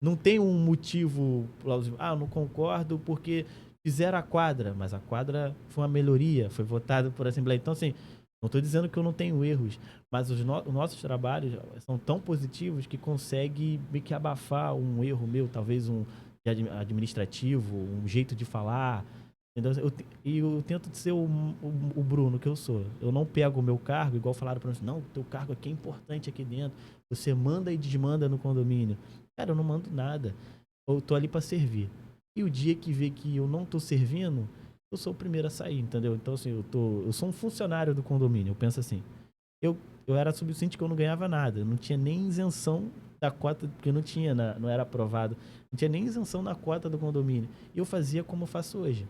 não tem um motivo plausível. Eu não concordo porque fizeram a quadra, mas a quadra foi uma melhoria, foi votada por Assembleia. Então, assim, não estou dizendo que eu não tenho erros, mas os nossos trabalhos são tão positivos que consegue meio que abafar um erro meu, talvez um administrativo, um jeito de falar. Entendeu? Eu tento ser o Bruno que eu sou. Eu não pego o meu cargo, igual falaram para mim, não, o teu cargo aqui é importante aqui dentro. Você manda e desmanda no condomínio. Cara, eu não mando nada. Eu tô ali para servir. E o dia que vê que eu não tô servindo, eu sou o primeiro a sair, entendeu? Então, assim, eu sou um funcionário do condomínio. Eu penso assim, eu era subsíndico, eu não ganhava nada. Eu não tinha nem isenção da cota, porque não era aprovado. Não tinha nem isenção na cota do condomínio. E eu fazia como eu faço hoje.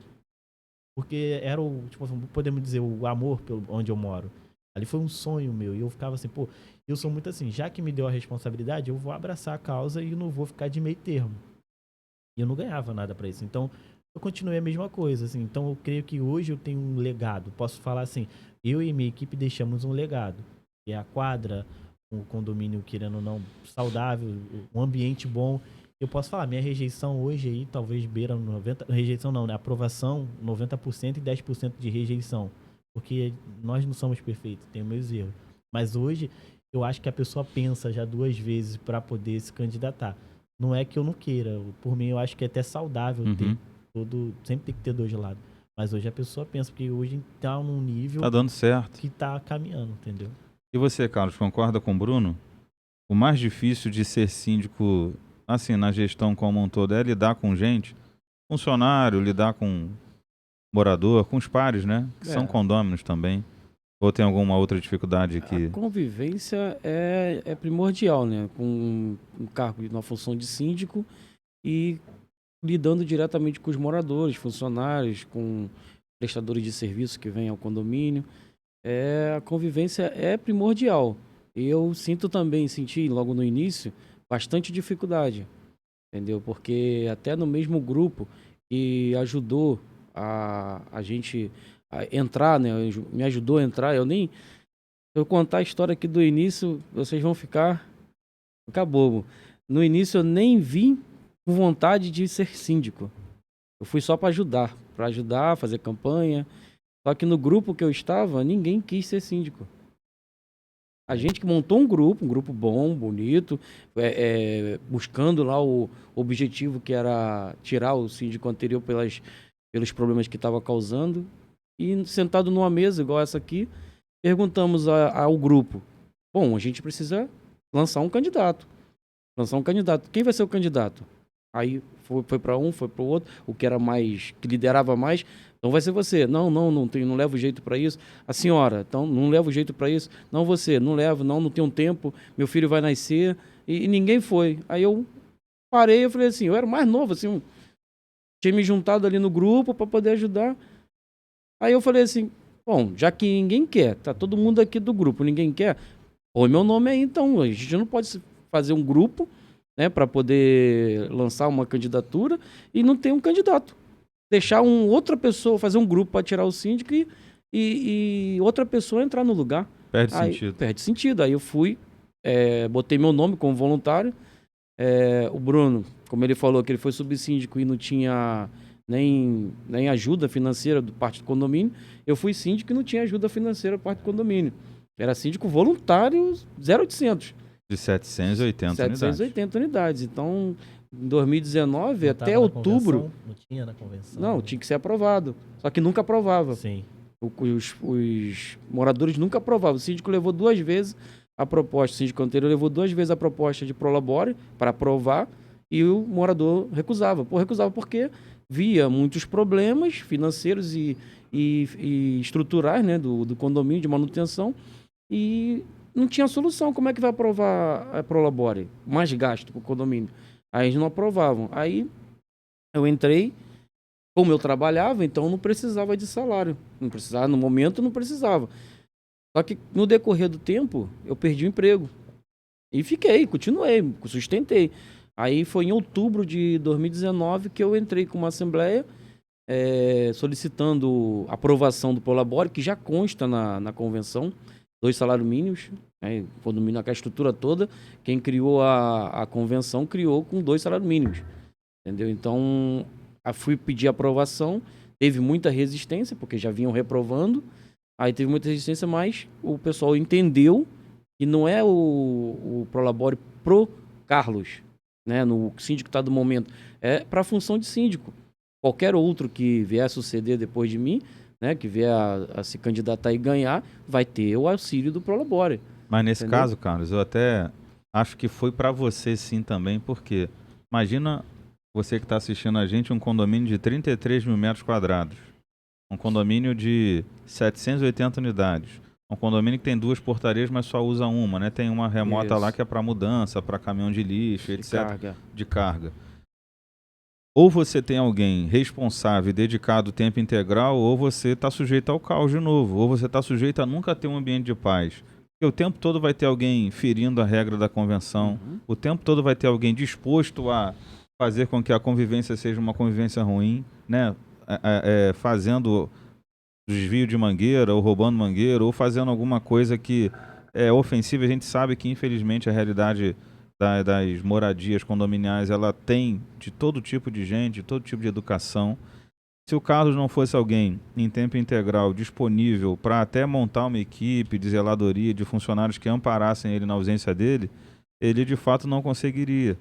Porque era tipo, podemos dizer, o amor pelo onde eu moro. Ali foi um sonho meu. E eu ficava assim, pô, eu sou muito assim, já que me deu a responsabilidade, eu vou abraçar a causa e não vou ficar de meio termo. E eu não ganhava nada pra isso. Então, eu continuei a mesma coisa, assim. Então, eu creio que hoje eu tenho um legado. Posso falar assim, eu e minha equipe deixamos um legado. Que é a quadra, um condomínio, querendo ou não, saudável, um ambiente bom. Eu posso falar, minha rejeição hoje aí talvez beira 90%, rejeição não, né? Aprovação 90% e 10% de rejeição. Porque nós não somos perfeitos, tem meus erros. Mas hoje eu acho que a pessoa pensa já 2 vezes para poder se candidatar. Não é que eu não queira, por mim eu acho que é até saudável ter sempre tem que ter 2 lados. Mas hoje a pessoa pensa, porque hoje tá num nível Tá dando certo. que tá caminhando, entendeu? E você, Carlos, concorda com o Bruno? O mais difícil de ser síndico, assim, na gestão como um todo, é lidar com gente, funcionário, lidar com morador, com os pares, né? Que são condôminos também. Ou tem alguma outra dificuldade que... A convivência é primordial, né? Com um cargo, na função de síndico e lidando diretamente com os moradores, funcionários, com prestadores de serviço que vêm ao condomínio. A convivência é primordial. Eu senti logo no início bastante dificuldade, entendeu? Porque até no mesmo grupo que ajudou a gente a entrar, né? Me ajudou a entrar. Se eu contar a história aqui do início, vocês vão ficar bobo. No início eu nem vim com vontade de ser síndico. Eu fui só para ajudar, fazer campanha. Só que no grupo que eu estava, ninguém quis ser síndico. A gente que montou um grupo bom, bonito, buscando lá o objetivo que era tirar o síndico anterior pelos problemas que estava causando. E sentado numa mesa igual essa aqui, perguntamos ao grupo, bom, a gente precisa lançar um candidato. Quem vai ser o candidato? Aí foi para um, foi para o outro, o que era mais, que liderava mais, então vai ser você. Não levo jeito para isso. A senhora, então não levo jeito para isso. Não você, não levo, não tenho tempo, meu filho vai nascer, e ninguém foi. Aí eu parei, eu falei assim, eu era mais novo, assim, tinha me juntado ali no grupo para poder ajudar. Aí eu falei assim, bom, já que ninguém quer, tá todo mundo aqui do grupo, ninguém quer, põe meu nome aí então. A gente não pode fazer um grupo, né, para poder lançar uma candidatura e não ter um candidato. Deixar outra pessoa fazer um grupo para tirar o síndico e outra pessoa entrar no lugar. Perde Aí sentido. perde sentido. Aí eu fui, botei meu nome como voluntário. O Bruno, como ele falou que ele foi subsíndico e não tinha nem ajuda financeira do parte do condomínio, eu fui síndico e não tinha ajuda financeira do parte do condomínio. Era síndico voluntário 0800. De 780 unidades. 780 unidades. Então, em 2019, Não até tava na outubro, convenção? Não tinha na convenção? não, tinha que ser aprovado. Só que nunca aprovava. Sim. Os moradores nunca aprovavam. O síndico levou 2 vezes a proposta, o síndico anterior levou 2 vezes a proposta de Prolabore para aprovar e o morador recusava. Recusava porque via muitos problemas financeiros e estruturais, né, do condomínio de manutenção e não tinha solução. Como é que vai aprovar a Prolabore? Mais gasto para o condomínio. Aí eles não aprovavam. Aí eu entrei, como eu trabalhava, então não precisava de salário. Não precisava, no momento não precisava. Só que no decorrer do tempo, eu perdi o emprego. E continuei, sustentei. Aí foi em outubro de 2019 que eu entrei com uma assembleia solicitando aprovação do Prolabore, que já consta na convenção, 2 salários mínimos, né, condomínio, aquela estrutura toda, quem criou a convenção criou com 2 salários mínimos, entendeu? Então, fui pedir aprovação, teve muita resistência, porque já vinham reprovando, aí teve muita resistência, mas o pessoal entendeu que não é o Prolabore pro Carlos, né, no síndico está do momento, é para a função de síndico. Qualquer outro que vier a suceder depois de mim, né, que vier a se candidatar e ganhar, vai ter o auxílio do Prolabore. Mas nesse Entendeu? caso, Carlos, eu até acho que foi para você sim também, porque imagina você que está assistindo a gente um condomínio de 33 mil metros quadrados, um condomínio de 780 unidades, um condomínio que tem 2 portarias, mas só usa uma, né? Tem uma remota lá Isso. que é para mudança, para caminhão de lixo, De etc. carga. De carga. Ou você tem alguém responsável e dedicado tempo integral, ou você está sujeito ao caos de novo, ou você está sujeito a nunca ter um ambiente de paz. Porque o tempo todo vai ter alguém ferindo a regra da convenção, o tempo todo vai ter alguém disposto a fazer com que a convivência seja uma convivência ruim, né? Fazendo desvio de mangueira, ou roubando mangueira, ou fazendo alguma coisa que é ofensiva. A gente sabe que, infelizmente, a realidade das moradias condominiais, ela tem de todo tipo de gente, de todo tipo de educação. Se o Carlos não fosse alguém em tempo integral disponível para até montar uma equipe de zeladoria, de funcionários que amparassem ele na ausência dele, ele de fato não conseguiria.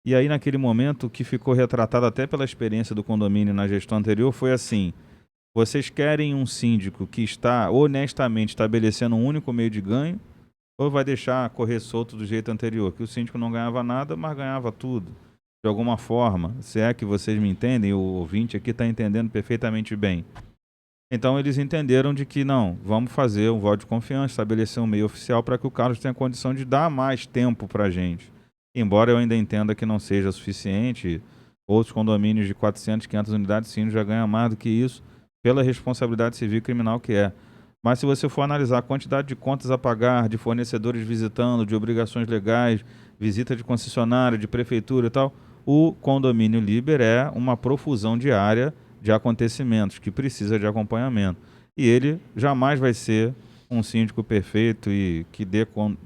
E aí, naquele momento, o que ficou retratado até pela experiência do condomínio na gestão anterior foi assim: vocês querem um síndico que está honestamente estabelecendo um único meio de ganho, ou vai deixar correr solto do jeito anterior, que o síndico não ganhava nada, mas ganhava tudo, de alguma forma, se é que vocês me entendem, o ouvinte aqui está entendendo perfeitamente bem. Então eles entenderam de que não, vamos fazer um voto de confiança, estabelecer um meio oficial para que o Carlos tenha condição de dar mais tempo para a gente. Embora eu ainda entenda que não seja suficiente, outros condomínios de 400, 500 unidades, sim, já ganham mais do que isso, pela responsabilidade civil e criminal que é. Mas se você for analisar a quantidade de contas a pagar, de fornecedores visitando, de obrigações legais, visita de concessionária, de prefeitura e tal, o condomínio Liber é uma profusão diária de acontecimentos que precisa de acompanhamento. E ele jamais vai ser um síndico perfeito e que dê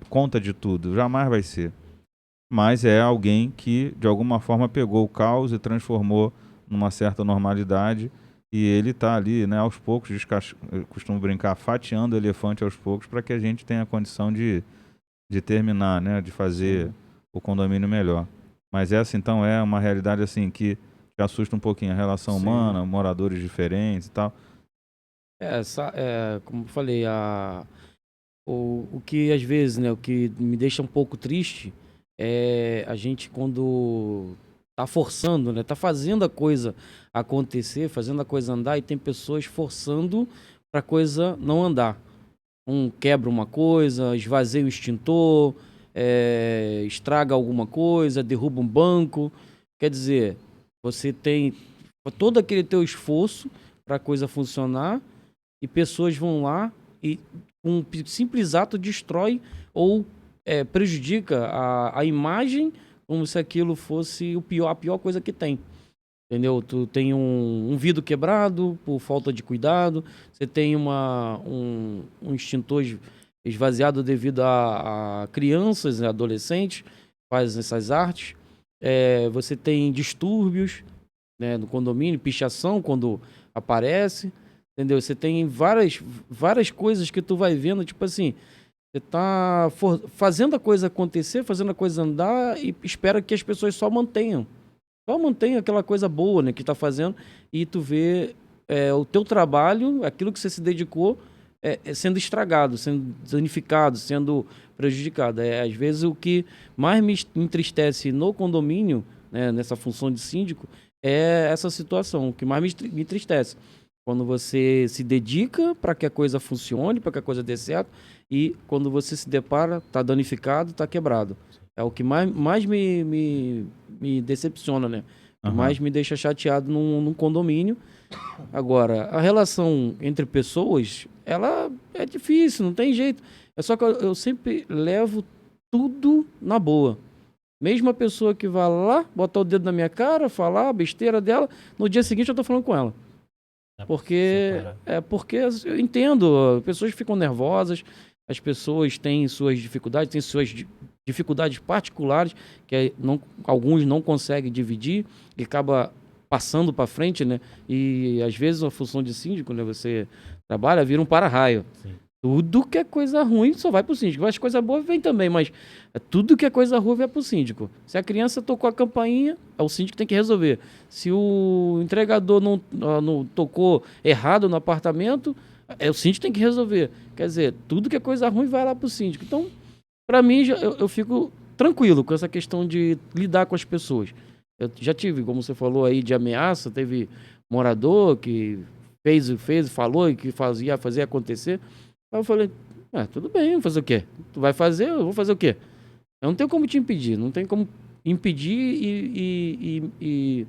conta de tudo, jamais vai ser. Mas é alguém que, de alguma forma, pegou o caos e transformou numa certa normalidade. E ele está ali, né, aos poucos, eu costumo brincar, fatiando o elefante aos poucos para que a gente tenha condição de terminar, né, de fazer o condomínio melhor. Mas essa, então, é uma realidade assim que assusta um pouquinho a relação Sim. humana, moradores diferentes e tal. Como eu falei, o que às vezes, né, o que me deixa um pouco triste é a gente quando tá forçando, né? Tá fazendo a coisa acontecer, fazendo a coisa andar, e tem pessoas forçando para a coisa não andar. Quebra uma coisa, esvazia o extintor, estraga alguma coisa, derruba um banco. Quer dizer, você tem todo aquele teu esforço para a coisa funcionar, e pessoas vão lá e com um simples ato destrói ou prejudica a imagem, como se aquilo fosse a pior coisa que tem. Entendeu? Tu tem um vidro quebrado por falta de cuidado, você tem um extintor esvaziado devido a crianças e adolescentes que fazem essas artes. Você tem distúrbios, né, no condomínio, pichação quando aparece, entendeu? Você tem várias coisas que tu vai vendo, tipo assim, você tá fazendo a coisa acontecer, fazendo a coisa andar e espera que as pessoas só mantenham aquela coisa boa, né, que tá fazendo, e tu vê o teu trabalho, aquilo que você se dedicou, sendo estragado, sendo danificado, sendo prejudicado. Às vezes o que mais me entristece no condomínio, né, nessa função de síndico, é essa situação. O que mais me entristece, quando você se dedica para que a coisa funcione, para que a coisa dê certo, e quando você se depara, tá danificado, tá quebrado. É o que mais me decepciona, né? O que mais me deixa chateado num condomínio. Agora, a relação entre pessoas, ela é difícil, não tem jeito. É só que eu sempre levo tudo na boa. Mesmo a pessoa que vai lá, botar o dedo na minha cara, falar a besteira dela, no dia seguinte eu tô falando com ela. Porque eu entendo, pessoas ficam nervosas, as pessoas têm suas dificuldades, têm suas dificuldades particulares, que alguns não conseguem dividir, e acaba passando para frente, né? E às vezes a função de síndico, né, você trabalha, vira um para-raio. Sim. Tudo que é coisa ruim só vai pro síndico. As coisas boas vêm também, mas tudo que é coisa ruim vai pro síndico. Se a criança tocou a campainha, é o síndico que tem que resolver. Se o entregador não tocou errado no apartamento, é o síndico que tem que resolver. Quer dizer, tudo que é coisa ruim vai lá pro síndico. Então, para mim, eu fico tranquilo com essa questão de lidar com as pessoas. Eu já tive, como você falou aí, de ameaça, teve morador que falou e que fazia acontecer. Aí eu falei, tudo bem, vou fazer o quê? Tu vai fazer, eu vou fazer o quê? Eu não tenho como te impedir, não tem como impedir e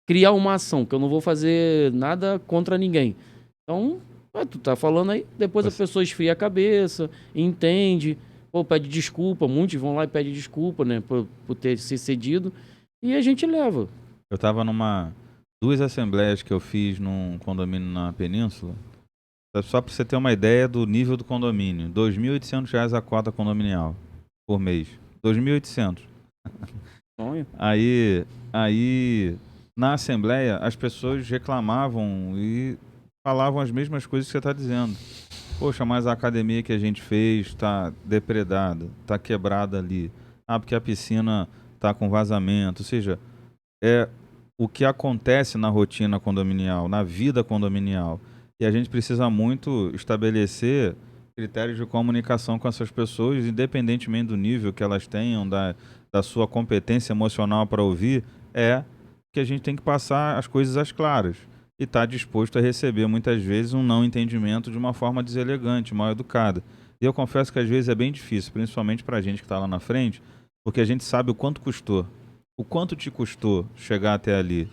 criar uma ação, que eu não vou fazer nada contra ninguém. Então, tu tá falando aí, depois a pessoa esfria a cabeça, entende, pede desculpa, muitos vão lá e pedem desculpa, né, por ter se cedido, e a gente leva. Eu tava duas assembleias que eu fiz num condomínio na Península. Só para você ter uma ideia do nível do condomínio. R$ 2.800 a cota condominial por mês. 2.800. Aí, na Assembleia, as pessoas reclamavam e falavam as mesmas coisas que você está dizendo. Poxa, mas a academia que a gente fez está depredada, está quebrada ali. Porque a piscina está com vazamento. Ou seja, é o que acontece na rotina condominial, na vida condominial. E a gente precisa muito estabelecer critérios de comunicação com essas pessoas, independentemente do nível que elas tenham, da sua competência emocional para ouvir, que a gente tem que passar as coisas às claras. E estar disposto a receber, muitas vezes, um não entendimento de uma forma deselegante, mal educada. E eu confesso que às vezes é bem difícil, principalmente para a gente que está lá na frente, porque a gente sabe o quanto custou. O quanto te custou chegar até ali.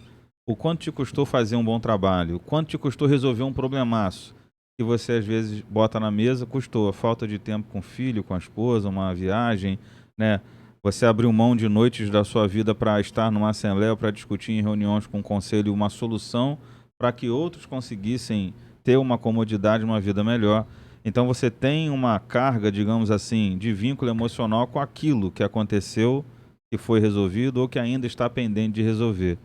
O quanto te custou fazer um bom trabalho, o quanto te custou resolver um problemaço que você às vezes bota na mesa, custou a falta de tempo com o filho, com a esposa, uma viagem, né? Você abriu mão de noites da sua vida para estar numa assembleia, para discutir em reuniões com o conselho uma solução para que outros conseguissem ter uma comodidade, uma vida melhor. Então você tem uma carga, digamos assim, de vínculo emocional com aquilo que aconteceu, que foi resolvido ou que ainda está pendente de resolver.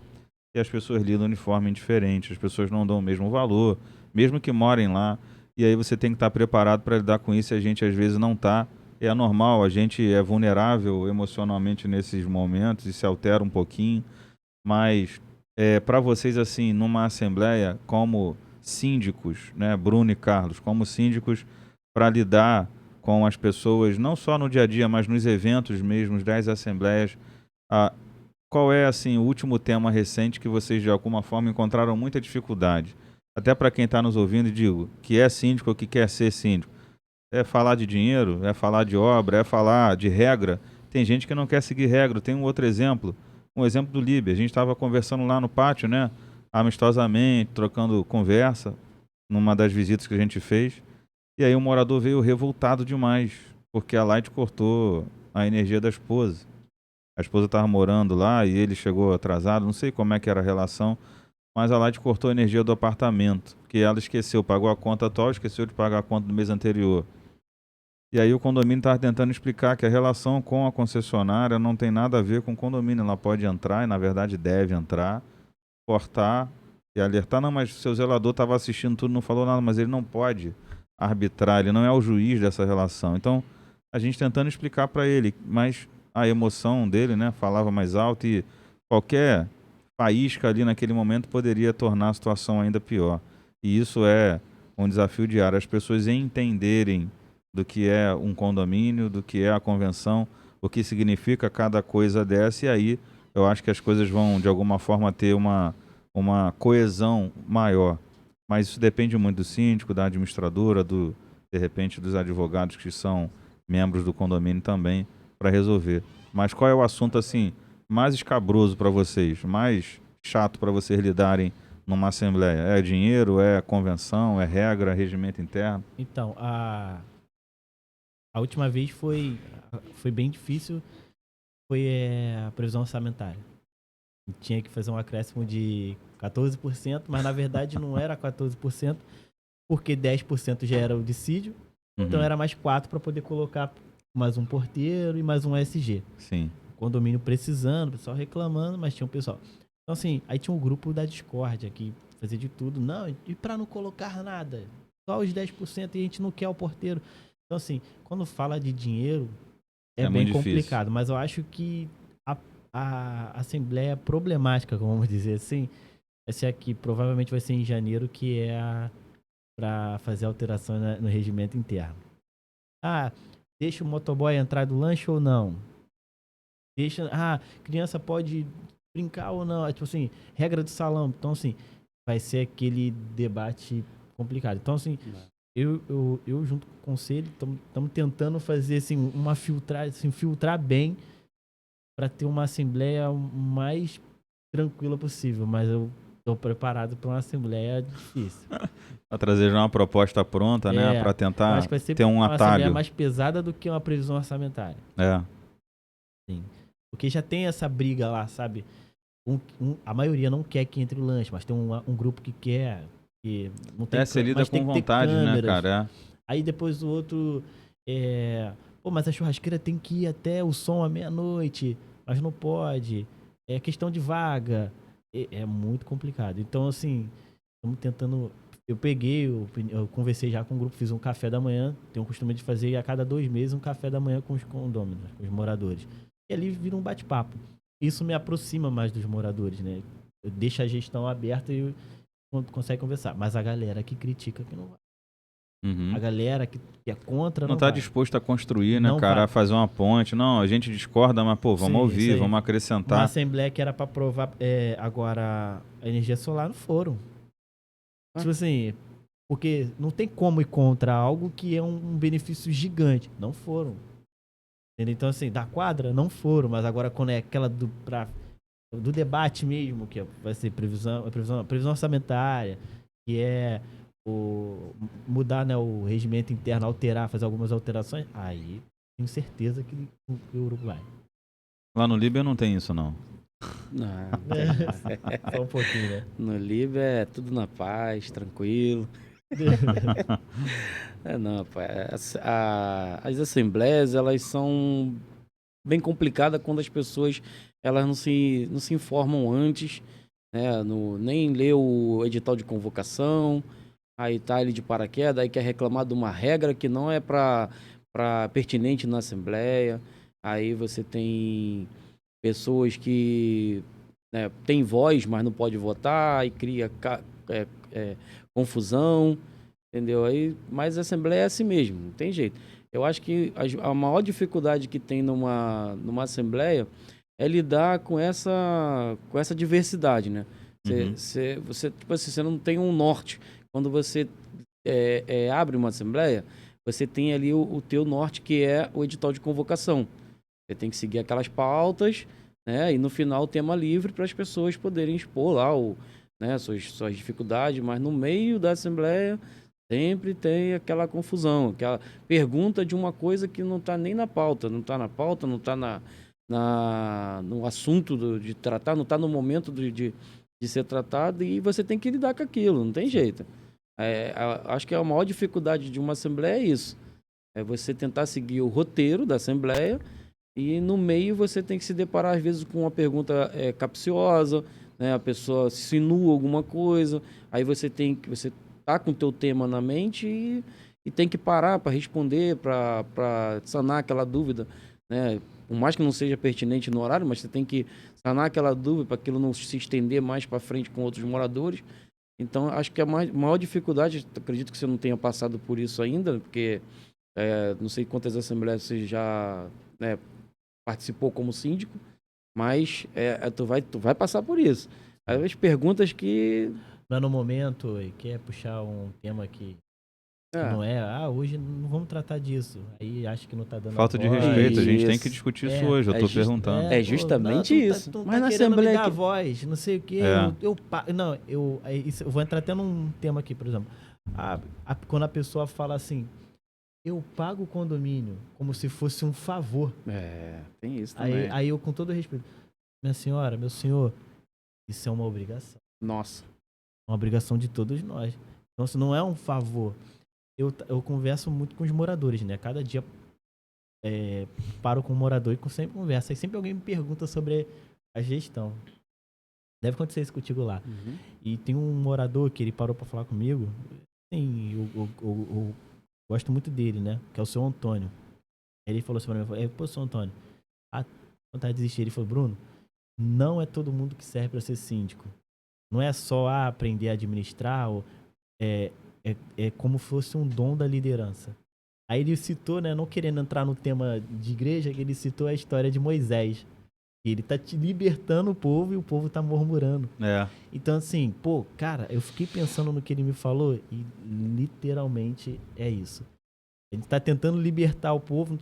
E as pessoas lidam de forma indiferente, as pessoas não dão o mesmo valor, mesmo que morem lá, e aí você tem que estar preparado para lidar com isso, e a gente às vezes não está. É normal, a gente é vulnerável emocionalmente nesses momentos e se altera um pouquinho, mas para vocês, assim, numa assembleia, como síndicos, né, Bruno e Carlos, como síndicos, para lidar com as pessoas, não só no dia a dia, mas nos eventos mesmos das assembleias, qual é, assim, o último tema recente que vocês, de alguma forma, encontraram muita dificuldade? Até para quem está nos ouvindo, digo, que é síndico ou que quer ser síndico. É falar de dinheiro, é falar de obra, é falar de regra. Tem gente que não quer seguir regra. Tem um outro exemplo, um exemplo do Líbia. A gente estava conversando lá no pátio, né? Amistosamente, trocando conversa, numa das visitas que a gente fez. E aí o morador veio revoltado demais, porque a Light cortou a energia da esposa. A esposa estava morando lá e ele chegou atrasado, não sei como é que era a relação, mas a Light cortou a energia do apartamento, que ela esqueceu, pagou a conta atual, esqueceu de pagar a conta do mês anterior. E aí o condomínio estava tentando explicar que a relação com a concessionária não tem nada a ver com o condomínio. Ela pode entrar, e na verdade deve entrar, cortar e alertar. Não, mas o seu zelador estava assistindo tudo, não falou nada, mas ele não pode arbitrar, ele não é o juiz dessa relação. Então, a gente tentando explicar para ele, mas a emoção dele, né, falava mais alto e qualquer faísca ali naquele momento poderia tornar a situação ainda pior. E isso é um desafio diário, as pessoas entenderem do que é um condomínio, do que é a convenção, o que significa cada coisa dessa, e aí eu acho que as coisas vão, de alguma forma, ter uma coesão maior. Mas isso depende muito do síndico, da administradora, de repente dos advogados que são membros do condomínio também, para resolver. Mas qual é o assunto, assim, mais escabroso para vocês, mais chato para vocês lidarem numa assembleia? É dinheiro, é convenção, é regra, regimento interno? Então, a última vez foi bem difícil, foi a previsão orçamentária. Tinha que fazer um acréscimo de 14%, mas na verdade não era 14%, porque 10% já era o dissídio, então era mais 4% para poder colocar mais um porteiro e mais um SG. Sim. Condomínio precisando, o pessoal reclamando, mas tinha um pessoal. Então assim, aí tinha um grupo da discórdia que fazia de tudo. Não, e para não colocar nada, só os 10% e a gente não quer o porteiro. Então assim, quando fala de dinheiro, é bem muito complicado, difícil. mas eu acho que a assembleia problemática, vamos dizer assim, essa aqui provavelmente vai ser em janeiro, que é para fazer alteração no regimento interno. Ah, deixa o motoboy entrar do lanche ou não? Criança pode brincar ou não? Tipo assim, regra do salão. Então, assim, vai ser aquele debate complicado. Então, assim, eu junto com o conselho, estamos tentando fazer, assim, filtrar bem para ter uma assembleia mais tranquila possível. Mas eu estou preparado para uma assembleia difícil. Para trazer já uma proposta pronta, né? Para Eu tentar acho que vai ser ter um uma assembleia atalho. mais pesada do que uma previsão orçamentária. É. Sim. Porque já tem essa briga lá, sabe? A maioria não quer que entre o lanche, mas tem um grupo que quer, que não tem Você lida mas tem com que ter vontade, né, câmeras. cara? Aí depois o outro pô, mas a churrasqueira tem que ir até o som à meia-noite, mas não pode. É questão de vaga. É muito complicado. Então, assim, estamos tentando. Eu conversei já com o grupo, fiz um café da manhã. Tenho o costume de fazer a cada 2 meses um café da manhã com os condôminos, com os moradores. E ali vira um bate-papo. Isso me aproxima mais dos moradores, né? Eu deixo a gestão aberta e consegue conversar. Mas a galera que critica que não vai. Uhum. A galera que é contra Não não está vai. disposto a construir, né, Não cara? vai. A fazer uma ponte. Não, a gente discorda, mas, pô, vamos Sim, ouvir, isso aí. vamos Uma acrescentar. assembleia que era para aprovar agora a energia solar não foram. Tipo assim, porque não tem como ir contra algo que é um benefício gigante. Não foram. Entendeu? Então, assim, da quadra não foram, mas agora quando é aquela do debate mesmo, que vai ser previsão orçamentária, que é mudar, né, o regimento interno, alterar, fazer algumas alterações, aí tenho certeza que o Uruguai vai. Lá no Líbia não tem isso, não. Não, Só um pouquinho, né? no Líbia é tudo na paz, tranquilo. Não, rapaz, as assembleias, elas são bem complicadas quando as pessoas elas não se informam antes, né? Nem lê o edital de convocação, aí tá ele de paraquedas, aí quer reclamar de uma regra que não é para pertinente na assembleia, aí você tem pessoas que, né, têm voz, mas não pode votar, e cria confusão, entendeu? Mas a Assembleia é assim mesmo, não tem jeito. Eu acho que a maior dificuldade que tem numa Assembleia é lidar com essa diversidade, né? Uhum. Você, tipo assim, você não tem um norte. Quando você abre uma assembleia, você tem ali o teu norte, que é o edital de convocação. Você tem que seguir aquelas pautas, né? E no final, tema livre para as pessoas poderem expor lá né, suas dificuldades, mas no meio da assembleia sempre tem aquela confusão, aquela pergunta de uma coisa que não está nem na pauta, não está na pauta, não está no assunto de tratar, não está no momento de ser tratado, e você tem que lidar com aquilo, não tem jeito. Acho que a maior dificuldade de uma assembleia é isso. É você tentar seguir o roteiro da assembleia e no meio você tem que se deparar às vezes com uma pergunta capciosa, né? A pessoa se insinua alguma coisa, aí você tá com o teu tema na mente e tem que parar para responder, para sanar aquela dúvida, né? Por mais que não seja pertinente no horário, mas você tem que sanar aquela dúvida para aquilo não se estender mais para frente com outros moradores. Então, acho que a maior dificuldade, acredito que você não tenha passado por isso ainda, porque não sei quantas assembleias você já, né, participou como síndico, mas tu vai passar por isso. Aí as perguntas que... Mas no momento, quer puxar um tema que não hoje não vamos tratar disso. Aí acho que não tá dando Falta a de voz. respeito, a gente tem Isso. que discutir isso hoje, eu tô perguntando. É justamente isso. Tu não Mas tá na querendo Assembleia me dar que- voz, não sei o quê. É. Eu vou entrar até num tema aqui, por exemplo. Quando a pessoa fala assim, eu pago o condomínio como se fosse um favor. Tem isso também. Aí eu, com todo respeito, minha senhora, meu senhor, isso é uma obrigação. Nossa. Uma obrigação de todos nós. Então, isso não é um favor. Eu converso muito com os moradores, né? Cada dia paro com um morador e sempre converso. Aí sempre alguém me pergunta sobre a gestão. Deve acontecer isso contigo lá. Uhum. E tem um morador que ele parou pra falar comigo. Sim, eu gosto muito dele, né? Que é o seu Antônio. Aí ele falou assim pra mim, pô, seu Antônio, vontade de desistir. Ele falou, Bruno, não é todo mundo que serve para ser síndico. Não é só aprender a administrar, é como se fosse um dom da liderança. Aí ele citou, né, não querendo entrar no tema de igreja, que ele citou a história de Moisés. Ele tá te libertando o povo e o povo tá murmurando. Então, assim, pô, cara, eu fiquei pensando no que ele me falou e literalmente é isso. A gente tá tentando libertar o povo,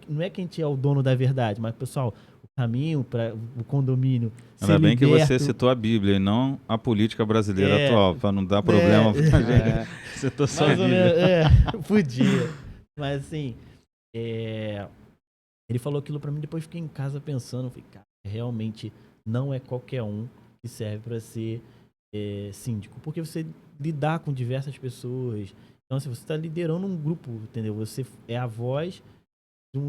não é que a gente é o dono da verdade, mas, pessoal, o caminho para o condomínio Ainda bem que liberto, você citou a Bíblia e não a política brasileira atual, para não dar problema pra gente. Citou só a mais ou Bíblia. menos, podia. Mas, assim, ele falou aquilo pra mim, depois fiquei em casa pensando, falei, cara, realmente não é qualquer um que serve para ser síndico, porque você lidar com diversas pessoas, então assim, você está liderando um grupo, entendeu? Você é a voz de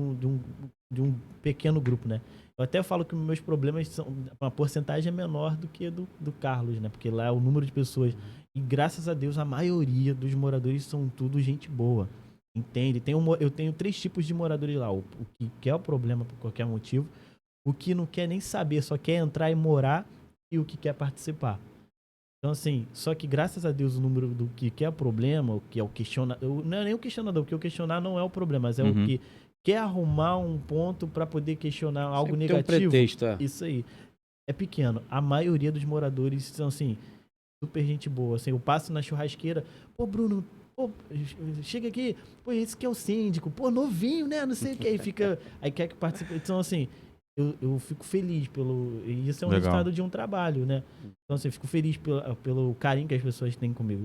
um pequeno grupo, né? Eu até falo que meus problemas são, uma porcentagem é menor do que do Carlos, né? Porque lá é o número de pessoas, e graças a Deus a maioria dos moradores são tudo gente boa, entende? Eu tenho 3 tipos de moradores lá, o que quer o problema por qualquer motivo, o que não quer nem saber, só quer entrar e morar, e o que quer participar. Então, assim, só que graças a Deus o número do que quer problema, o que é o questionador, não é nem o questionador, porque o questionar não é o problema, mas é o que quer arrumar um ponto para poder questionar algo Sempre negativo. tem um pretexto, Isso aí. É pequeno. A maioria dos moradores são, assim, super gente boa. Assim, eu passo na churrasqueira, pô, Bruno, pô, chega aqui, pô, esse que é o síndico, pô, novinho, né? Não sei o que. Aí quer que participe. Então, assim, eu fico feliz e isso é um Legal. resultado de um trabalho, né? Então, assim, eu fico feliz pelo carinho que as pessoas têm comigo.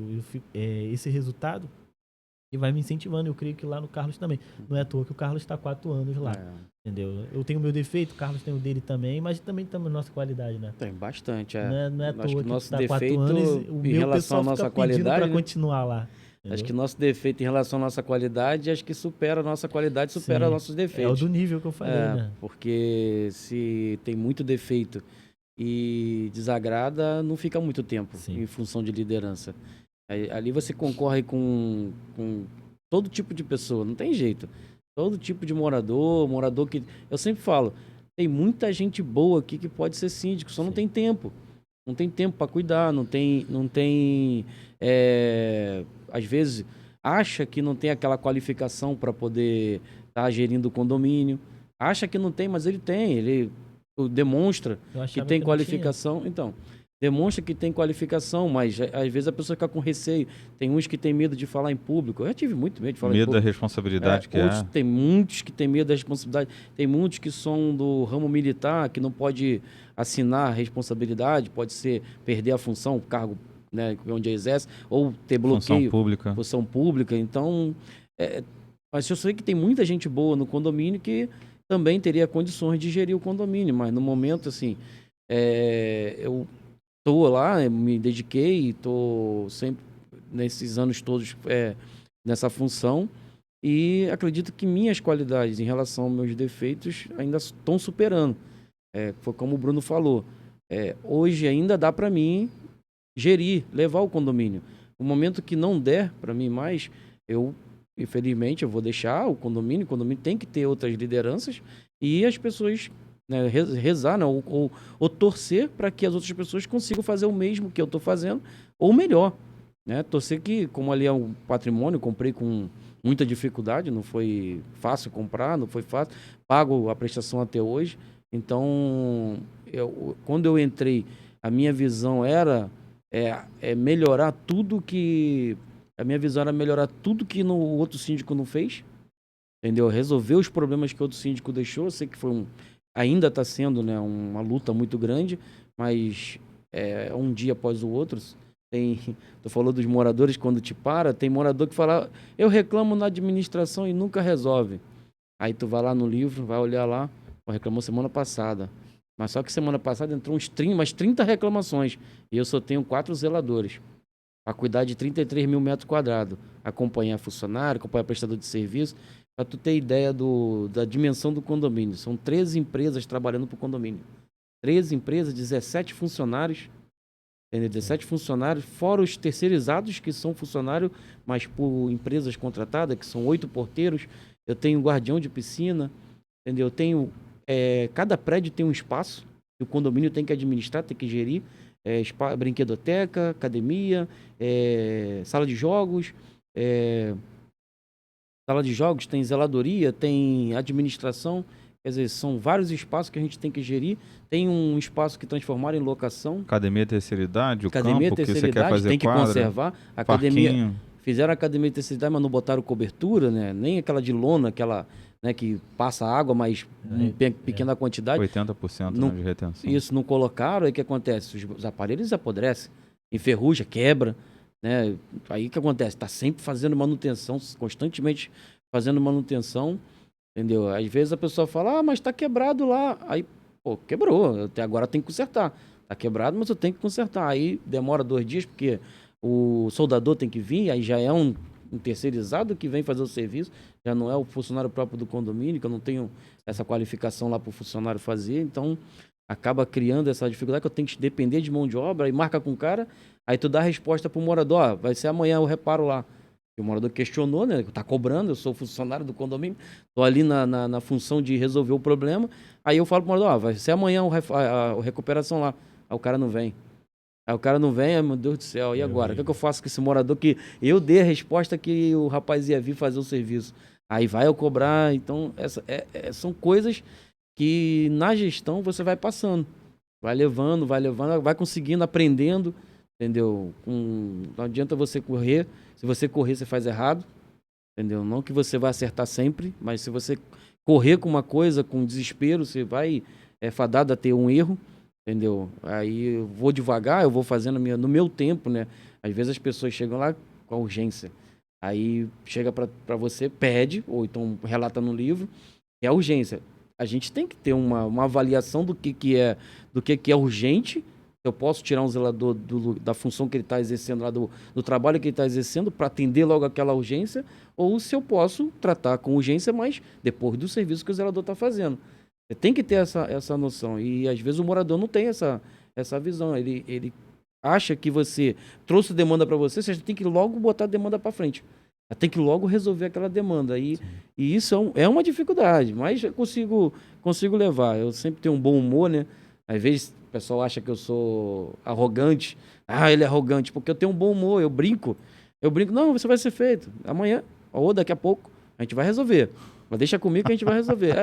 Esse resultado e vai me incentivando. Eu creio que lá no Carlos também. Não é à toa que o Carlos está 4 anos lá, entendeu? Eu tenho o meu defeito, o Carlos tem o dele também, mas também temos nossa qualidade, né? Tem bastante, Não é à Acho toa que que nosso tá 4 defeito anos e o em meu relação à pessoal nossa fica pedindo qualidade, para né? continuar lá. Acho Entendeu? que nosso defeito em relação à nossa qualidade, acho que supera a nossa qualidade, supera Sim. nossos É o defeitos. do nível que eu falei, né? Porque se tem muito defeito e desagrada, não fica muito tempo Sim. em função de liderança. Ali você concorre com todo tipo de pessoa, não tem jeito. Todo tipo de morador que... Eu sempre falo, tem muita gente boa aqui que pode ser síndico, só não Sim. tem tempo. Não tem tempo para cuidar, não tem às vezes acha que não tem aquela qualificação para poder estar gerindo o condomínio. Acha que não tem, mas ele tem. Ele demonstra Eu que achava tem que não tinha. qualificação. Então, demonstra que tem qualificação, mas às vezes a pessoa fica com receio. Tem uns que tem medo de falar em público. Eu já tive muito medo de falar em Medo da público. responsabilidade que Outros, é. tem muitos que têm medo da responsabilidade. Tem muitos que são do ramo militar, que não pode assinar a responsabilidade, pode ser perder a função, o cargo, né, onde exerce, ou ter Função bloqueio, pública. função pública. Então, mas eu sei que tem muita gente boa no condomínio que também teria condições de gerir o condomínio, mas no momento, assim, eu tô lá, me dediquei, tô sempre nesses anos todos nessa função e acredito que minhas qualidades em relação aos meus defeitos ainda estão superando. Foi como o Bruno falou, hoje ainda dá para mim gerir, levar o condomínio. No momento que não der para mim mais, infelizmente, eu vou deixar o condomínio tem que ter outras lideranças e as pessoas, né, rezar, né, ou torcer para que as outras pessoas consigam fazer o mesmo que eu estou fazendo, ou melhor. Né? Torcer que, como ali é um patrimônio, comprei com muita dificuldade, não foi fácil comprar, não foi fácil, pago a prestação até hoje. Então, quando eu entrei, a minha visão era melhorar tudo que... A minha visão era melhorar tudo que no outro síndico não fez, entendeu? Resolver os problemas que o outro síndico deixou. Eu sei que ainda está sendo, né, uma luta muito grande, mas um dia após o outro. Tu falou dos moradores quando te para, tem morador que fala, eu reclamo na administração e nunca resolve. Aí tu vai lá no livro, vai olhar lá, reclamou semana passada. Mas só que semana passada entrou umas 30 reclamações e eu só tenho 4 zeladores para cuidar de 33 mil metros quadrados, acompanhar funcionário, acompanhar prestador de serviço, para tu ter ideia da dimensão do condomínio. São 13 empresas trabalhando para o condomínio. 13 empresas, 17 funcionários, entendeu? 17 funcionários, fora os terceirizados, que são funcionários, mas por empresas contratadas, que são 8 porteiros. Eu tenho guardião de piscina, entendeu? Eu tenho, cada prédio tem um espaço que o condomínio tem que administrar, tem que gerir. Brinquedoteca, academia, sala de jogos, tem zeladoria, tem administração, quer dizer, são vários espaços que a gente tem que gerir. Tem um espaço que transformar em locação. Academia terceira idade, Academia campo que terceira você quer idade, fazer tem que quadra, conservar. Academia, parquinho. fizeram a academia terceira idade, mas não botaram cobertura, né? Nem aquela de lona, aquela, né, que passa água, mas em pequena quantidade. 80% não, de retenção. Isso não colocaram, aí o que acontece? Os aparelhos apodrecem, enferruja, quebra, né? Aí o que acontece? Está sempre fazendo manutenção, constantemente fazendo manutenção, entendeu? Às vezes a pessoa fala, mas está quebrado lá. Aí, pô, quebrou, até agora tem que consertar. Está quebrado, mas eu tenho que consertar. Aí demora 2 dias, porque o soldador tem que vir, aí já é um terceirizado que vem fazer o serviço, já não é o funcionário próprio do condomínio, que eu não tenho essa qualificação lá para o funcionário fazer, então acaba criando essa dificuldade que eu tenho que depender de mão de obra, aí marca com o cara, aí tu dá a resposta pro morador, vai ser amanhã o reparo lá. E o morador questionou, né, tá cobrando, eu sou funcionário do condomínio, tô ali na função de resolver o problema, aí eu falo pro morador, vai ser amanhã a recuperação lá, aí o cara não vem. Aí o cara não vem, meu Deus do céu, e agora? O que é que eu faço com esse morador que eu dei a resposta que o rapaz ia vir fazer o serviço? Aí vai eu cobrar, então são coisas que na gestão você vai passando, vai levando, vai conseguindo, aprendendo, entendeu? Não adianta você correr, se você correr você faz errado, entendeu? Não que você vai acertar sempre, mas se você correr com uma coisa, com desespero, você vai fadado a ter um erro. Entendeu? Aí eu vou devagar, eu vou fazendo no meu tempo, né? Às vezes as pessoas chegam lá com a urgência. Aí chega para você, pede, ou então relata no livro, é a urgência. A gente tem que ter uma avaliação do que é urgente. Eu posso tirar um zelador da função que ele está exercendo lá, do trabalho que ele está exercendo, para atender logo aquela urgência, ou se eu posso tratar com urgência, mas depois do serviço que o zelador está fazendo. Você tem que ter essa noção. E às vezes o morador não tem essa visão. Ele acha que você trouxe demanda para você tem que logo botar a demanda para frente. Tem que logo resolver aquela demanda. E isso é uma dificuldade, mas eu consigo levar. Eu sempre tenho um bom humor, né? Às vezes o pessoal acha que eu sou arrogante. Ele é arrogante, porque eu tenho um bom humor, eu brinco. Não, você vai ser feito. Amanhã ou daqui a pouco a gente vai resolver. mas deixa comigo que a gente vai resolver.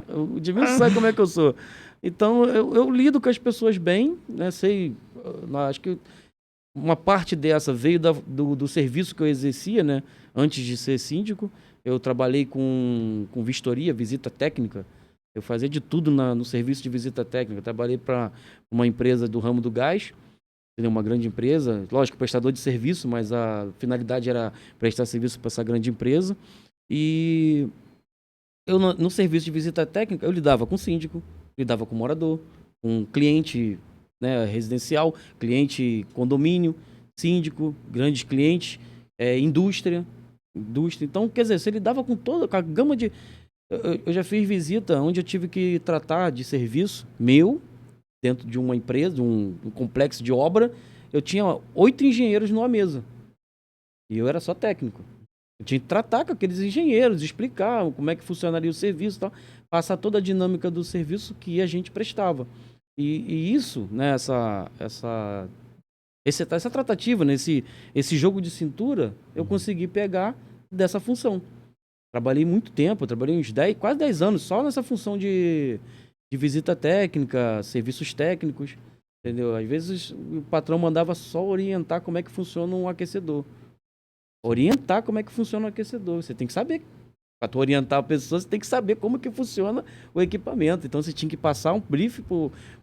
O Edmilson sabe como é que eu sou. Então, eu lido com as pessoas bem, né? Acho que uma parte dessa veio do serviço que eu exercia, né? Antes de ser síndico. Eu trabalhei com vistoria, visita técnica. Eu fazia de tudo no serviço de visita técnica. Eu trabalhei para uma empresa do ramo do gás, uma grande empresa, lógico, prestador de serviço, mas a finalidade era prestar serviço para essa grande empresa. E eu, no serviço de visita técnica, eu lidava com síndico, lidava com morador, com cliente, né, residencial, cliente condomínio, síndico, grandes clientes, indústria. Então, quer dizer, você lidava com a gama de... Eu já fiz visita onde eu tive que tratar de serviço meu, dentro de uma empresa, um complexo de obra. Eu tinha 8 engenheiros numa mesa. E eu era só técnico. Eu tinha que tratar com aqueles engenheiros, explicar como é que funcionaria o serviço e tal, passar toda a dinâmica do serviço que a gente prestava. E isso, né, essa tratativa, né, esse jogo de cintura, eu consegui pegar dessa função. Trabalhei muito tempo, trabalhei uns quase 10 anos só nessa função de visita técnica, serviços técnicos, entendeu? Às vezes o patrão mandava só orientar como é que funciona um aquecedor. Orientar como é que funciona um aquecedor. Você tem que saber. Para tu orientar a pessoa, você tem que saber como que funciona o equipamento. Então, você tinha que passar um brief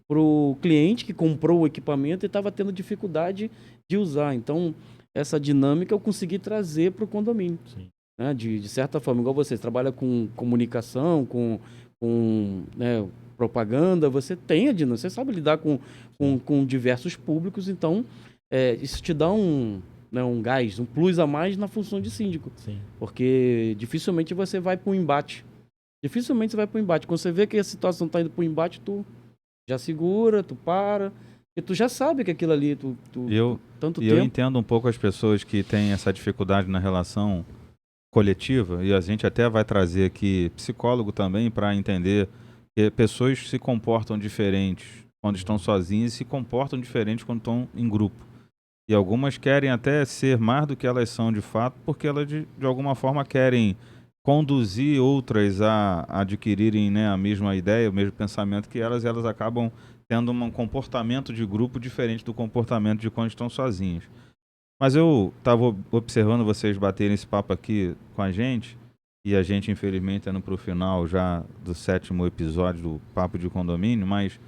pro cliente que comprou o equipamento e estava tendo dificuldade de usar. Então, essa dinâmica eu consegui trazer para o condomínio. Sim. Né? De certa forma, igual você trabalha com comunicação, com né, propaganda, você tem a dinâmica, você sabe lidar com diversos públicos, então isso te dá um gás, um plus a mais na função de síndico. Sim. Porque dificilmente você vai para um embate. Dificilmente você vai para um embate. Quando você vê que a situação está indo para um embate, tu já segura, tu para, e tu já sabe que aquilo ali, tanto tempo... Eu entendo um pouco as pessoas que têm essa dificuldade na relação coletiva, e a gente até vai trazer aqui psicólogo também para entender que pessoas se comportam diferentes quando estão sozinhas e se comportam diferentes quando estão em grupo. E algumas querem até ser mais do que elas são de fato, porque elas de alguma forma querem conduzir outras a adquirirem, né, a mesma ideia, o mesmo pensamento que elas, e elas acabam tendo um comportamento de grupo diferente do comportamento de quando estão sozinhas. Mas eu estava observando vocês baterem esse papo aqui com a gente, e a gente, infelizmente, indo para o final já do 7º episódio do Papo de Condomínio, mas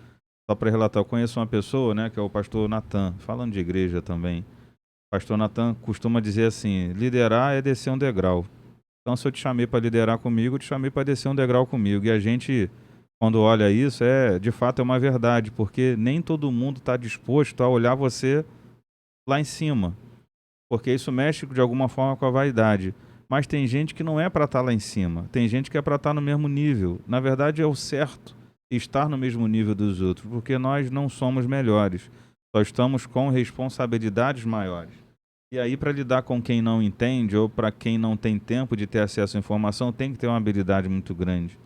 só para relatar, eu conheço uma pessoa, né, que é o pastor Natan, falando de igreja também. O pastor Natan costuma dizer assim: liderar é descer um degrau. Então, se eu te chamei para liderar comigo, eu te chamei para descer um degrau comigo. E a gente, quando olha isso, de fato é uma verdade, porque nem todo mundo está disposto a olhar você lá em cima, porque isso mexe de alguma forma com a vaidade. Mas tem gente que não é para estar lá em cima, tem gente que é para estar no mesmo nível. Na verdade, é o certo estar no mesmo nível dos outros, porque nós não somos melhores, só estamos com responsabilidades maiores. E aí, para lidar com quem não entende ou para quem não tem tempo de ter acesso à informação, tem que ter uma habilidade muito grande,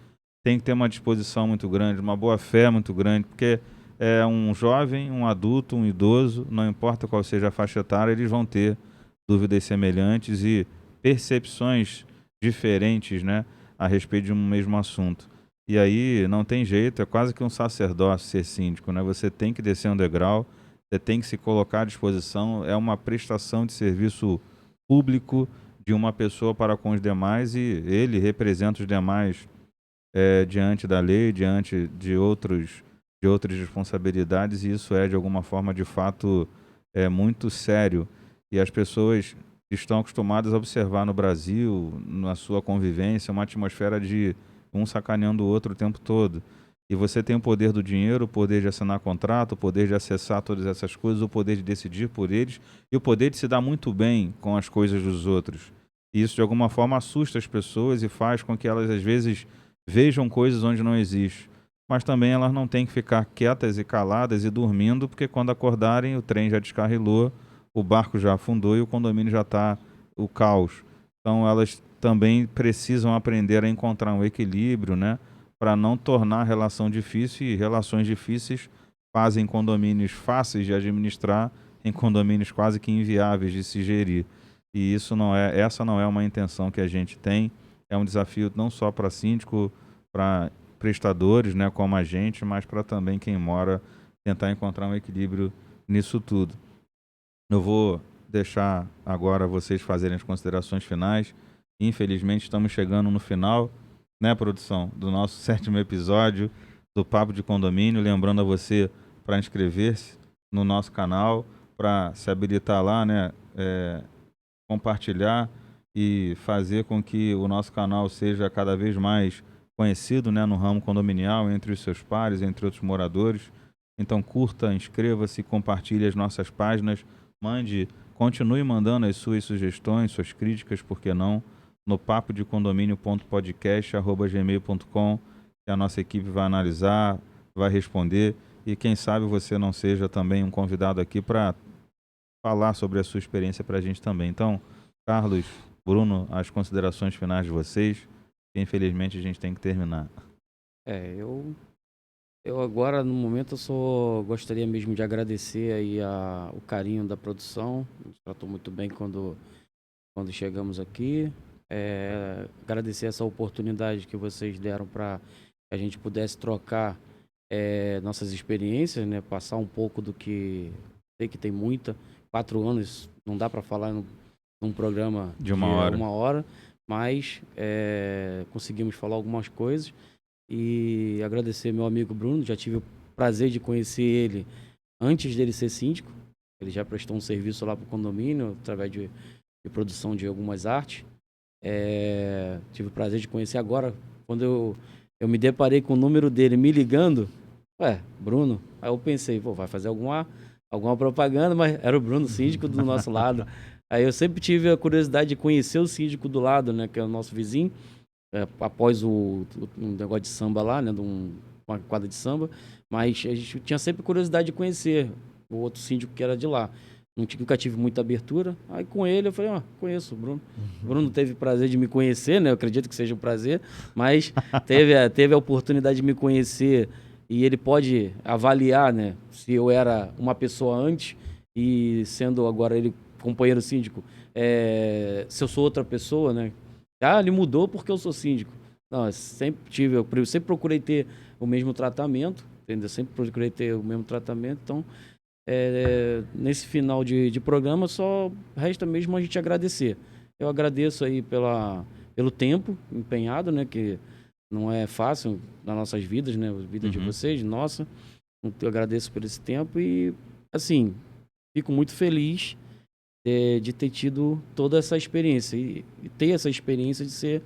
tem que ter uma disposição muito grande, uma boa fé muito grande, porque um jovem, um adulto, um idoso, não importa qual seja a faixa etária, eles vão ter dúvidas semelhantes e percepções diferentes, né, a respeito de um mesmo assunto. E aí não tem jeito, é quase que um sacerdócio ser síndico, né? Você tem que descer um degrau, você tem que se colocar à disposição, é uma prestação de serviço público de uma pessoa para com os demais, e ele representa os demais diante da lei, diante de outras responsabilidades, e isso de alguma forma, de fato, muito sério. E as pessoas estão acostumadas a observar no Brasil, na sua convivência, uma atmosfera de um sacaneando o outro o tempo todo. E você tem o poder do dinheiro, o poder de assinar contrato, o poder de acessar todas essas coisas, o poder de decidir por eles e o poder de se dar muito bem com as coisas dos outros. E isso, de alguma forma, assusta as pessoas e faz com que elas, às vezes, vejam coisas onde não existe. Mas também elas não têm que ficar quietas e caladas e dormindo, porque quando acordarem, o trem já descarrilou, o barco já afundou e o condomínio já está o caos. Então, elas também precisam aprender a encontrar um equilíbrio, né, para não tornar a relação difícil, e relações difíceis fazem condomínios fáceis de administrar em condomínios quase que inviáveis de se gerir. E essa não é uma intenção que a gente tem, é um desafio não só para síndico, para prestadores, né, como a gente, mas para também quem mora tentar encontrar um equilíbrio nisso tudo. Eu vou deixar agora vocês fazerem as considerações finais. Infelizmente estamos chegando no final, né, produção, do nosso 7º episódio do Papo de Condomínio. Lembrando a você para inscrever-se no nosso canal, para se habilitar lá, né, compartilhar e fazer com que o nosso canal seja cada vez mais conhecido, né, no ramo condominial, entre os seus pares, entre outros moradores. Então curta, inscreva-se, compartilhe as nossas páginas, continue mandando as suas sugestões, suas críticas, por que não, no papodecondomínio.podcast@gmail.com, que a nossa equipe vai analisar, vai responder, e quem sabe você não seja também um convidado aqui para falar sobre a sua experiência para a gente também. Então, Carlos, Bruno, as considerações finais de vocês, que infelizmente a gente tem que terminar. Eu agora, no momento, eu só gostaria mesmo de agradecer aí o carinho da produção. Nos tratou muito bem quando chegamos aqui. Agradecer essa oportunidade que vocês deram para que a gente pudesse trocar nossas experiências, né? Passar um pouco do que... Sei que tem 4 anos, não dá para falar num programa de uma hora, mas conseguimos falar algumas coisas. E agradecer meu amigo Bruno, já tive o prazer de conhecer ele antes dele ser síndico. Ele já prestou um serviço lá para o condomínio, através de produção de algumas artes. Tive o prazer de conhecer agora, quando eu me deparei com o número dele me ligando, Bruno, aí eu pensei, vai fazer alguma propaganda, mas era o Bruno, síndico do nosso lado. Aí eu sempre tive a curiosidade de conhecer o síndico do lado, né, que é o nosso vizinho. Após um negócio de samba lá, né, uma quadra de samba, mas a gente tinha sempre curiosidade de conhecer o outro síndico que era de lá. Nunca tive muita abertura. Aí com ele eu falei, conheço o Bruno. O Bruno teve prazer de me conhecer, né? Eu acredito que seja um prazer, mas teve a oportunidade de me conhecer e ele pode avaliar, né, se eu era uma pessoa antes e sendo agora ele companheiro síndico, se eu sou outra pessoa, né? Ele mudou porque eu sou síndico. Não, eu sempre procurei ter o mesmo tratamento, entendeu? Sempre procurei ter o mesmo tratamento. Então, nesse final de programa, só resta mesmo a gente agradecer. Eu agradeço aí pelo tempo empenhado, né? Que não é fácil nas nossas vidas, né? A vida de vocês, nossa. Eu agradeço por esse tempo e, assim, fico muito feliz de ter tido toda essa experiência e ter essa experiência de ser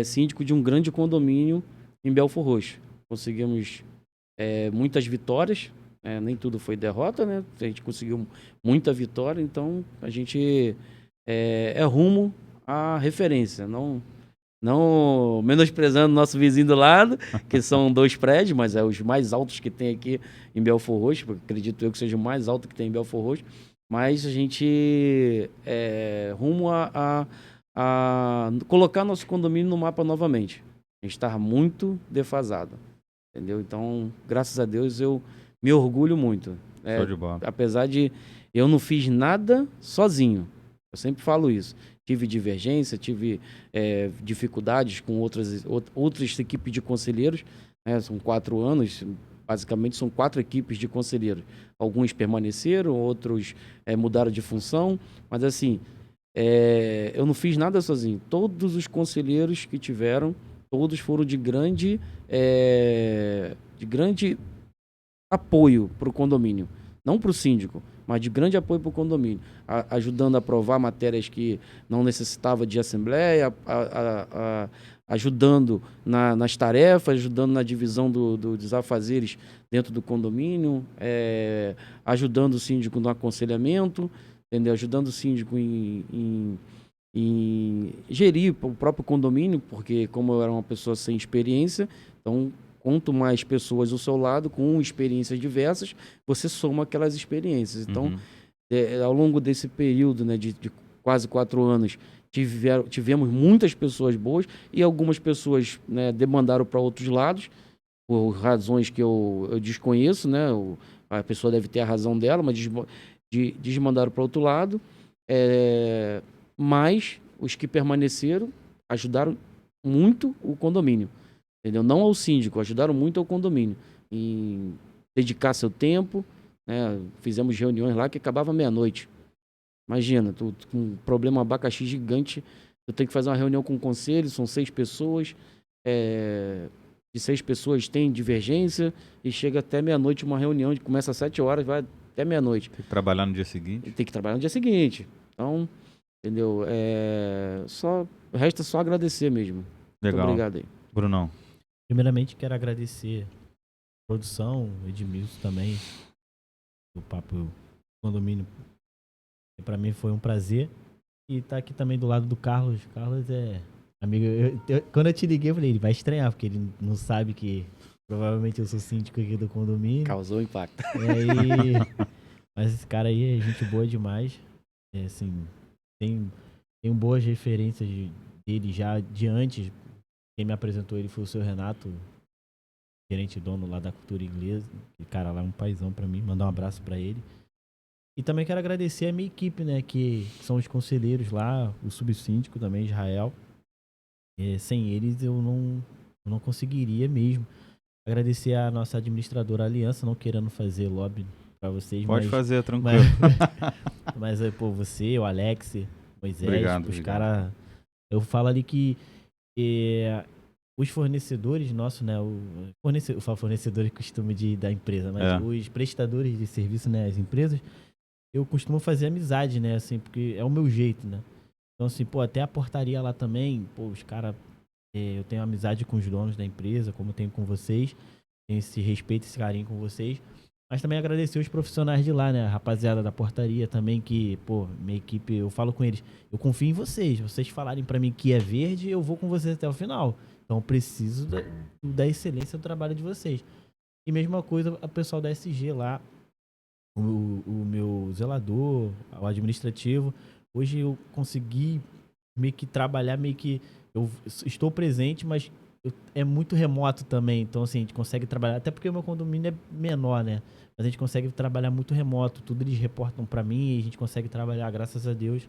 síndico de um grande condomínio em Belfor Roxo. Conseguimos muitas vitórias, nem tudo foi derrota, né? A gente conseguiu muita vitória, então a gente é rumo à referência, não menosprezando nosso vizinho do lado, que são 2 prédios, mas os mais altos que tem aqui em Belfor Roxo, porque acredito eu que seja o mais alto que tem em Belfor Roxo. Mas a gente rumo a colocar nosso condomínio no mapa novamente. A gente está muito defasado, entendeu? Então, graças a Deus, eu me orgulho muito. Show de bola. Apesar de eu não fiz nada sozinho. Eu sempre falo isso. Tive divergência, tive dificuldades com outras equipes de conselheiros. São 4 anos. Basicamente, são 4 equipes de conselheiros. Alguns permaneceram, outros mudaram de função. Mas, assim, eu não fiz nada sozinho. Todos os conselheiros que tiveram, todos foram de grande apoio para o condomínio. Não para o síndico, mas de grande apoio para o condomínio. Ajudando a aprovar matérias que não necessitava de assembleia, ajudando nas tarefas, ajudando na divisão dos afazeres dentro do condomínio, ajudando o síndico no aconselhamento, entendeu? Ajudando o síndico em gerir o próprio condomínio, porque como eu era uma pessoa sem experiência, então quanto mais pessoas ao seu lado com experiências diversas, você soma aquelas experiências. Então, ao longo desse período, né, de quase 4 anos, tivemos muitas pessoas boas e algumas pessoas, né, demandaram para outros lados, por razões que eu desconheço, né? A pessoa deve ter a razão dela, mas desmandaram para outro lado. Mas os que permaneceram ajudaram muito o condomínio, entendeu? Não ao síndico, ajudaram muito ao condomínio em dedicar seu tempo, né? Fizemos reuniões lá que acabava meia-noite. Imagina, tu com um problema abacaxi gigante, tu tem que fazer uma reunião com o conselho, são 6 pessoas, de 6 pessoas tem divergência e chega até meia-noite uma reunião, começa às 7 horas, vai até meia-noite. Tem que trabalhar no dia seguinte. Tem que trabalhar no dia seguinte. Então, entendeu? Resta só agradecer mesmo. Legal. Muito obrigado aí. Brunão. Primeiramente, quero agradecer a produção, o Edmilson também, o Papo Condomínio. Para mim foi um prazer. E tá aqui também do lado do Carlos. Carlos é amigo. Quando eu te liguei, eu falei, ele vai estranhar, porque ele não sabe que provavelmente eu sou síndico aqui do condomínio. Causou impacto. Mas esse cara aí é gente boa demais. Assim, tenho boas referências dele já de antes. Quem me apresentou ele foi o seu Renato, gerente dono lá da cultura inglesa. O cara lá é um paizão pra mim. Mandar um abraço pra ele. E também quero agradecer a minha equipe, né? Que são os conselheiros lá, o subsíndico também, Israel. Sem eles eu não conseguiria mesmo. Agradecer a nossa administradora Aliança, não querendo fazer lobby pra vocês. Pode fazer, tranquilo. Mas pô, você, o Alex, Moisés, Obrigado, os caras... Eu falo ali que os fornecedores nossos, né? Eu falo fornecedores costume da empresa, mas os prestadores de serviço, né? As empresas, eu costumo fazer amizade, né? Assim, porque é o meu jeito, né? Então, assim, pô, até a portaria lá também, pô, os caras... eu tenho amizade com os donos da empresa, como eu tenho com vocês. Tenho esse respeito, esse carinho com vocês. Mas também agradecer os profissionais de lá, né? A rapaziada da portaria também, que, pô, minha equipe, eu falo com eles, eu confio em vocês. Vocês falarem pra mim que é verde, eu vou com vocês até o final. Então, eu preciso da excelência do trabalho de vocês. E mesma coisa, o pessoal da SG lá, o meu zelador, o administrativo. Hoje eu consegui meio que trabalhar, meio que eu estou presente, mas é muito remoto também. Então, assim, a gente consegue trabalhar, até porque o meu condomínio é menor, né? Mas a gente consegue trabalhar muito remoto. Tudo eles reportam para mim e a gente consegue trabalhar, graças a Deus,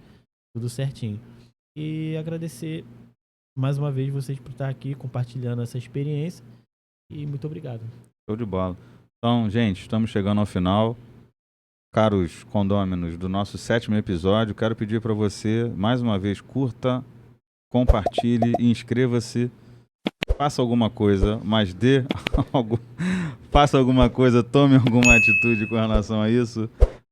tudo certinho. E agradecer mais uma vez vocês por estar aqui compartilhando essa experiência. E muito obrigado. Show de bola. Então, gente, estamos chegando ao final. Caros condôminos do nosso 7º episódio, quero pedir para você, mais uma vez, curta, compartilhe e inscreva-se. Faça alguma coisa, mas faça alguma coisa, tome alguma atitude com relação a isso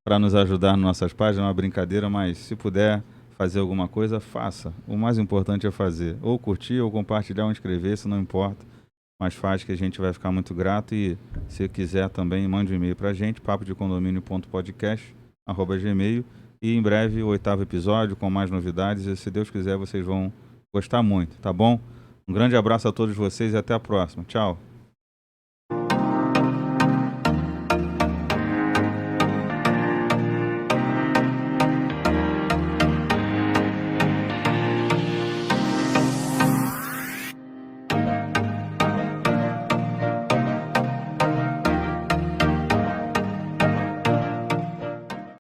para nos ajudar nas nossas páginas. É uma brincadeira, mas se puder fazer alguma coisa, faça. O mais importante é fazer. Ou curtir, ou compartilhar, ou inscrever-se, não importa. Mas faz, que a gente vai ficar muito grato. E se quiser também, mande um e-mail para a gente, papodecondomínio.podcast@gmail. E em breve o 8º episódio com mais novidades. E se Deus quiser, vocês vão gostar muito, tá bom? Um grande abraço a todos vocês e até a próxima. Tchau.